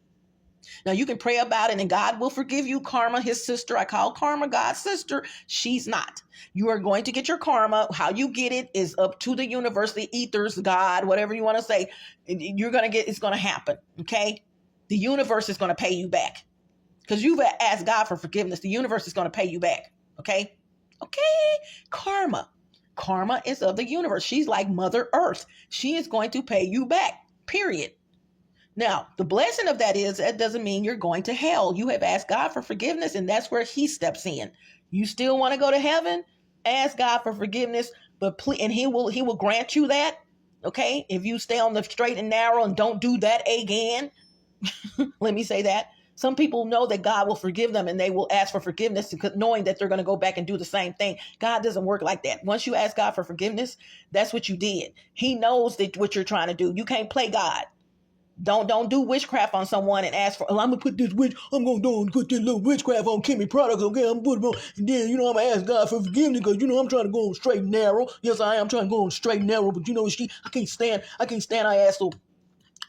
Now you can pray about it and God will forgive you. Karma, his sister. I call Karma God's sister. She's not. You are going to get your karma. How you get it is up to the universe, the ethers, God, whatever you want to say. You're going to get, it's going to happen. Okay. The universe is going to pay you back, because you've asked God for forgiveness. The universe is going to pay you back. Okay. Karma. Karma is of the universe. She's like Mother Earth. She is going to pay you back, period. Now, the blessing of that is that doesn't mean you're going to hell. You have asked God for forgiveness, and that's where he steps in. You still want to go to heaven? Ask God for forgiveness, but please, and he will grant you that. Okay? If you stay on the straight and narrow and don't do that again, let me say that. Some people know that God will forgive them and they will ask for forgiveness knowing that they're going to go back and do the same thing. God doesn't work like that. Once you ask God for forgiveness, that's what you did. He knows that what you're trying to do. You can't play God. Don't do witchcraft on someone and ask for, oh, I'm gonna put this I'm gonna go and put this little witchcraft on Kimme products, okay? I'm gonna put them on, and then, I'm gonna ask God for forgiveness because, I'm trying to go on straight and narrow. Yes, I am trying to go on straight and narrow, but I can't stand, I asked her,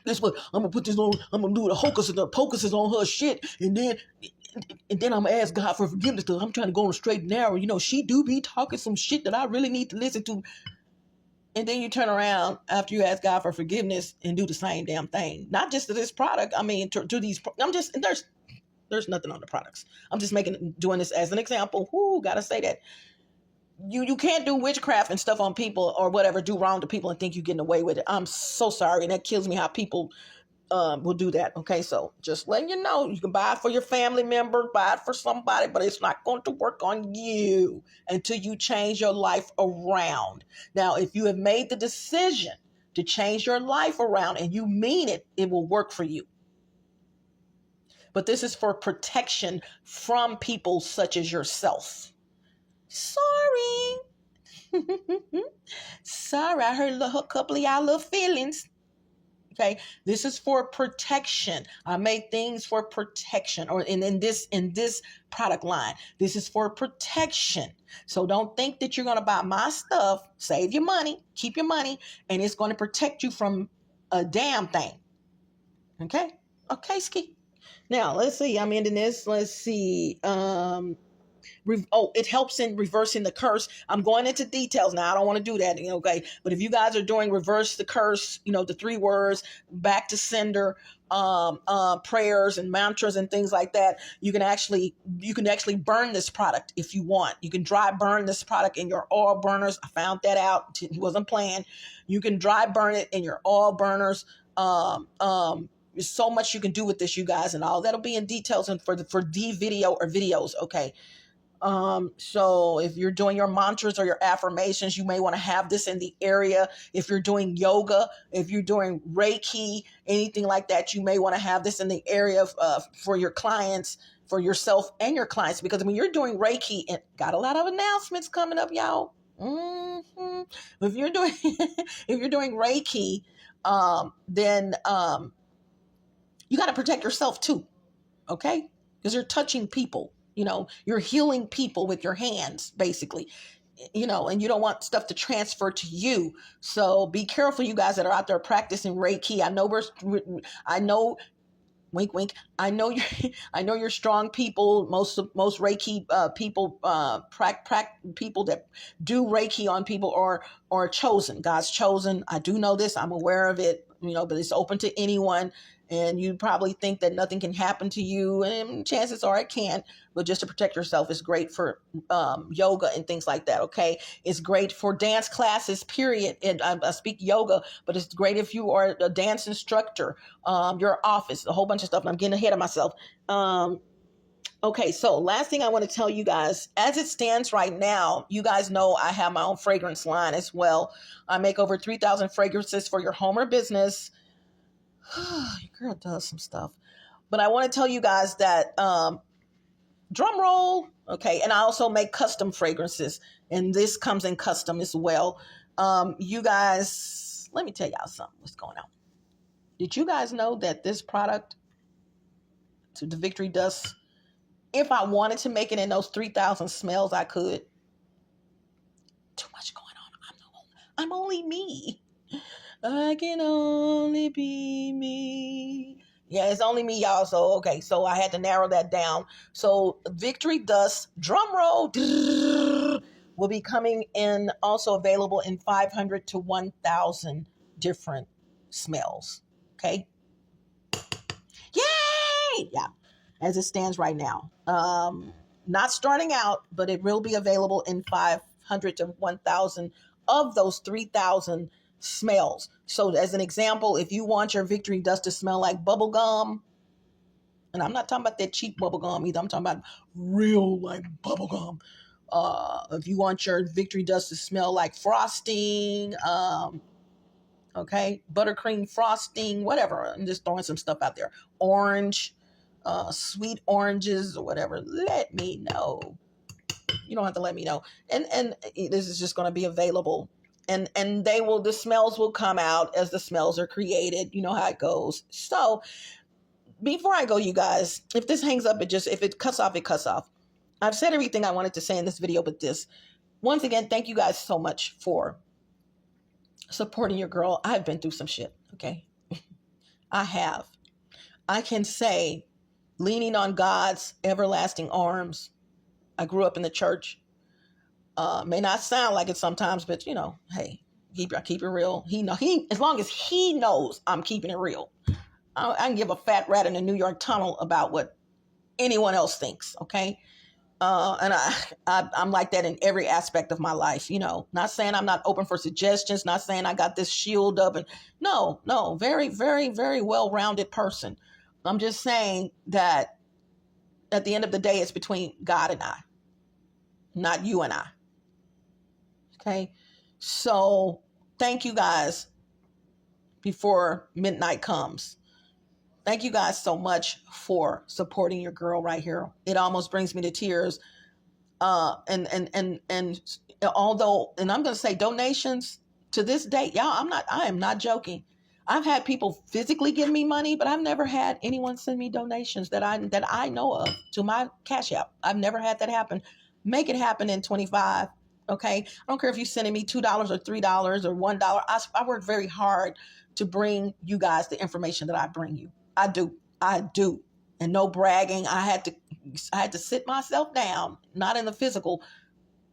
this what I'm gonna put this on, I'm gonna do the hocus and the pocus on her shit, and then I'm gonna ask God for forgiveness because I'm trying to go on straight and narrow. She do be talking some shit that I really need to listen to. And then you turn around after you ask God for forgiveness and do the same damn thing. Not just to this product. I mean, to these. There's nothing on the products. I'm just doing this as an example. Gotta say that. You can't do witchcraft and stuff on people or whatever, do wrong to people and think you're getting away with it. I'm so sorry, and that kills me how people will do that. Okay, so just letting you know, you can buy it for your family member, buy it for somebody, but it's not going to work on you until you change your life around. Now, if you have made the decision to change your life around and you mean it, it will work for you. But this is for protection from people such as yourself. Sorry. Sorry, I hurt a couple of y'all little feelings. Okay, this is for protection. I made things for protection, or in this product line, this is for protection. So don't think that you're going to buy my stuff, save your money, keep your money, and it's going to protect you from a damn thing. Okay, ski. Now let's see. I'm ending this. Let's see. It helps in reversing the curse. I'm going into details now. I don't want to do that, okay? But if you guys are doing reverse the curse, the 3 words, back to sender, prayers and mantras and things like that, you can actually burn this product if you want. You can dry burn this product in your oil burners. I found that out. It wasn't planned. You can dry burn it in your oil burners. There's so much you can do with this, you guys, and all that'll be in details and for the video or videos, okay? So if you're doing your mantras or your affirmations, you may want to have this in the area. If you're doing yoga, if you're doing Reiki, anything like that, you may want to have this in the area for your clients, for yourself and your clients, because when you're doing Reiki, and got a lot of announcements coming up, y'all. If you're doing Reiki, then you got to protect yourself too, okay? Because you're touching people. You're healing people with your hands, basically, and you don't want stuff to transfer to you. So be careful, you guys that are out there practicing Reiki. I know, wink, wink. I know you're strong people. Most Reiki people, people that do Reiki on people are chosen. God's chosen. I do know this. I'm aware of it, but it's open to anyone. And you probably think that nothing can happen to you, and chances are it can. But just to protect yourself, it's great for yoga and things like that, okay? It's great for dance classes, period. And I speak yoga, but it's great if you are a dance instructor, your office, a whole bunch of stuff. And I'm getting ahead of myself. Okay, so last thing I want to tell you guys, as it stands right now, you guys know I have my own fragrance line as well. I make over 3,000 fragrances for your home or business. Your girl does some stuff. But I want to tell you guys that, drum roll, okay, and I also make custom fragrances, and this comes in custom as well. You guys, let me tell y'all something. What's going on? Did you guys know that this product, to the Victory Dust, if I wanted to make it in those 3,000 smells, I could. Too much going on. I'm only me. I can only be me. Yeah, it's only me, y'all. So, okay. So I had to narrow that down. So Victory Dust, drum roll, will be coming in, also available in 500 to 1,000 different smells. Okay. Yay! Yeah. As it stands right now. Not starting out, but it will be available in 500 to 1,000 of those 3,000 smells. So as an example, if you want your Victory Dust to smell like bubble gum, and I'm not talking about that cheap bubble gum either, I'm talking about real like bubble gum. If you want your Victory Dust to smell like frosting, okay, buttercream frosting, whatever, I'm just throwing some stuff out there. Orange, sweet oranges or whatever, let me know. You don't have to let me know. And this is just going to be available and the smells will come out as the smells are created. You know how it goes. So before I go, you guys, if this hangs up, if it cuts off, it cuts off. I've said everything I wanted to say in this video, but once again, thank you guys so much for supporting your girl. I've been through some shit. Okay. I have. I can say, leaning on God's everlasting arms. I grew up in the church. May not sound like it sometimes, but hey, keep it real. As long as he knows I'm keeping it real. I can give a fat rat in the New York tunnel about what anyone else thinks. Okay. And I'm like that in every aspect of my life, not saying I'm not open for suggestions, not saying I got this shield up, and no, very, very, very well-rounded person. I'm just saying that at the end of the day, it's between God and I, not you and I. Okay. So thank you guys before midnight comes. Thank you guys so much for supporting your girl right here. It almost brings me to tears. And although, and I'm going to say donations to this date, y'all, I am not joking. I've had people physically give me money, but I've never had anyone send me donations that I know of to my Cash App. I've never had that happen. Make it happen in 25. Okay. I don't care if you're sending me $2 or $3 or $1. I work very hard to bring you guys the information that I bring you. I do. And no bragging. I had to sit myself down, not in the physical,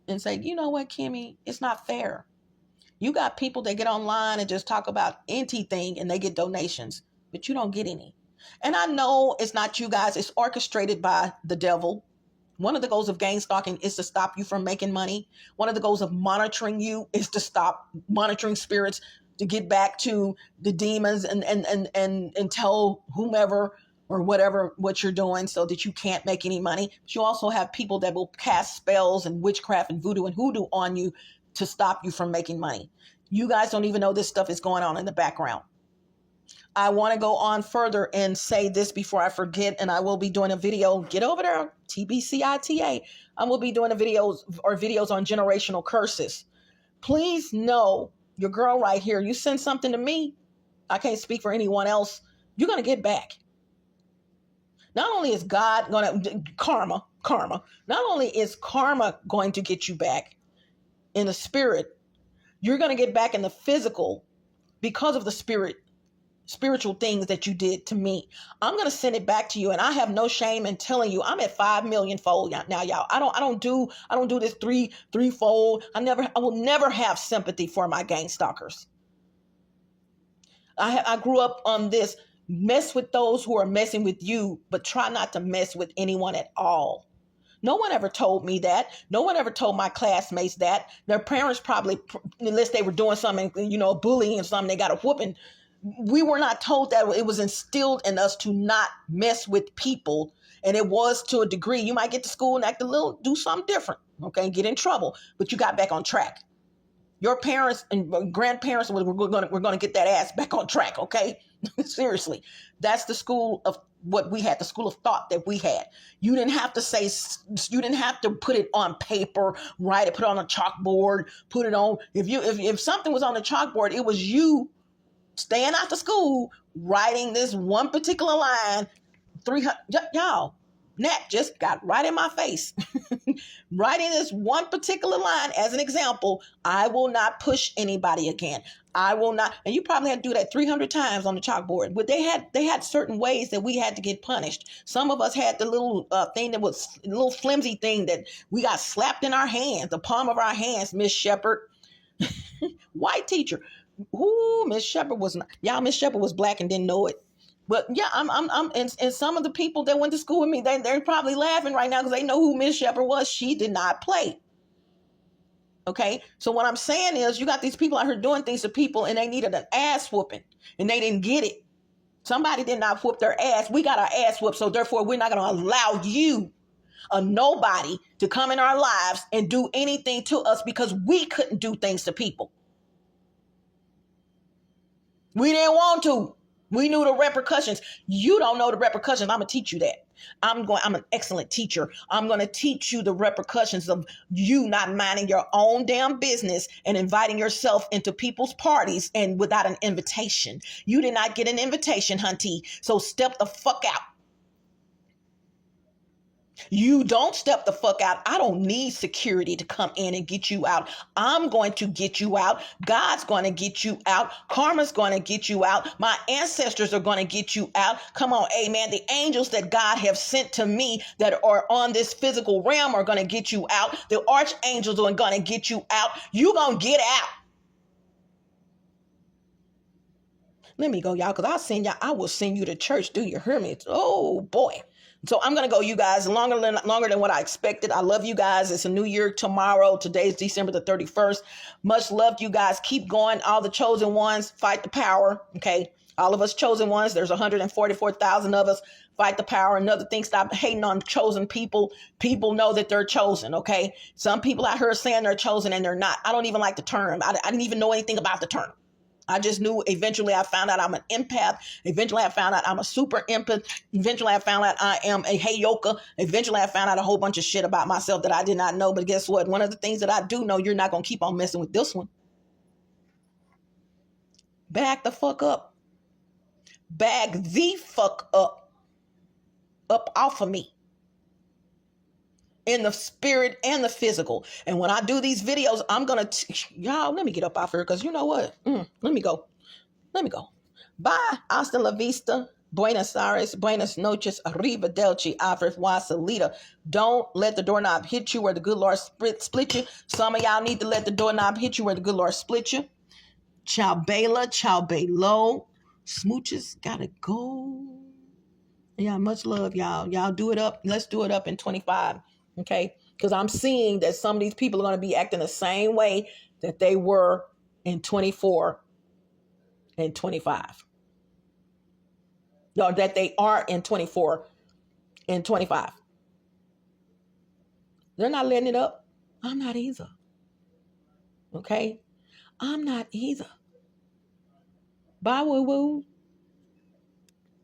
and say, you know what, Kimme, it's not fair. You got people that get online and just talk about anything and they get donations, but you don't get any. And I know it's not you guys. It's orchestrated by the devil. One of the goals of gain stalking is to stop you from making money. One of the goals of monitoring you is to stop monitoring spirits, to get back to the demons and tell whomever or whatever what you're doing so that you can't make any money. But you also have people that will cast spells and witchcraft and voodoo and hoodoo on you to stop you from making money. You guys don't even know this stuff is going on in the background. I want to go on further and say this before I forget, and I will be doing a video. Get over there, TBCITA. I will be doing videos on generational curses. Please know, your girl right here, you send something to me, I can't speak for anyone else, you're going to get back. Not only is God going to, karma, not only is karma going to get you back in the spirit, you're going to get back in the physical because of the spiritual things that you did to me. I'm going to send it back to you, and I have no shame in telling you I'm at 5 million fold now, y'all. I don't do this threefold. I will never have sympathy for my gang stalkers. I grew up on this: mess with those who are messing with you, but try not to mess with anyone at all. No one ever told me that. No one ever told my classmates that. Their parents probably, unless they were doing something, bullying or something, they got a whooping. We were not told that. It was instilled in us to not mess with people. And it was to a degree. You might get to school and act do something different, okay, get in trouble, but you got back on track. Your parents and grandparents we're going to get that ass back on track, okay? Seriously. That's the school of what we had, the school of thought that we had. You didn't have to put it on paper, write it, put it on a chalkboard, put it on. If something was on the chalkboard, it was you staying after school, writing this one particular line, 300, y'all, Nat just got right in my face. Writing this one particular line as an example: I will not push anybody again. I will not. And you probably had to do that 300 times on the chalkboard. But they had certain ways that we had to get punished. Some of us had the little thing that was a little flimsy thing that we got slapped in our hands, the palm of our hands, Miss Shepherd. White teacher. Ooh, Miss Shepherd was not. Y'all, Miss Shepherd was black and didn't know it. But yeah, and some of the people that went to school with me, they're probably laughing right now because they know who Miss Shepherd was. She did not play. Okay, so what I'm saying is, you got these people out here doing things to people, and they needed an ass whooping, and they didn't get it. Somebody did not whoop their ass. We got our ass whooped, so therefore we're not going to allow you, a nobody, to come in our lives and do anything to us because we couldn't do things to people. We didn't want to. We knew the repercussions. You don't know the repercussions. I'm going to teach you that. I'm an excellent teacher. I'm going to teach you the repercussions of you not minding your own damn business and inviting yourself into people's parties and without an invitation. You did not get an invitation, hunty. So step the fuck out. You don't step the fuck out. I don't need security to come in and get you out. I'm going to get you out. God's going to get you out. Karma's going to get you out. My ancestors are going to get you out. Come on, amen. The angels that God have sent to me that are on this physical realm are going to get you out. The archangels are going to get you out. You're going to get out. Let me go, y'all, because I will send you to church. Do you hear me? Oh, boy. So I'm going to go, you guys, longer than what I expected. I love you guys. It's a new year tomorrow. Today's December the 31st. Much love, you guys. Keep going. All the chosen ones, fight the power. Okay. All of us chosen ones. There's 144,000 of us. Fight the power. Another thing, stop hating on chosen people. People know that they're chosen. Okay. Some people out here saying they're chosen and they're not. I don't even like the term. I didn't even know anything about the term. I just knew. Eventually I found out I'm an empath. Eventually I found out I'm a super empath. Eventually I found out I am a heyoka. Eventually I found out a whole bunch of shit about myself that I did not know. But guess what? One of the things that I do know, you're not going to keep on messing with this one. Back the fuck up. Back the fuck up. Up off of me. In the spirit and the physical. And when I do these videos, I'm going to, y'all, let me get up off here because you know what? Let me go. Bye. Hasta la vista. Buenos Aires. Buenas noches. Arrivederci. Auf Salida. Don't let the doorknob hit you where the good Lord split you. Some of y'all need to let the doorknob hit you where the good Lord split you. Ciao Bela. Ciao Belo. Smooches gotta go. Yeah, much love, y'all. Y'all do it up. Let's do it up in 25. Okay, because I'm seeing that some of these people are going to be acting the same way that they were in 24 and 25. No, that they are in 24 and 25. They're not letting it up. I'm not either. Okay, I'm not either. Bye, woo woo.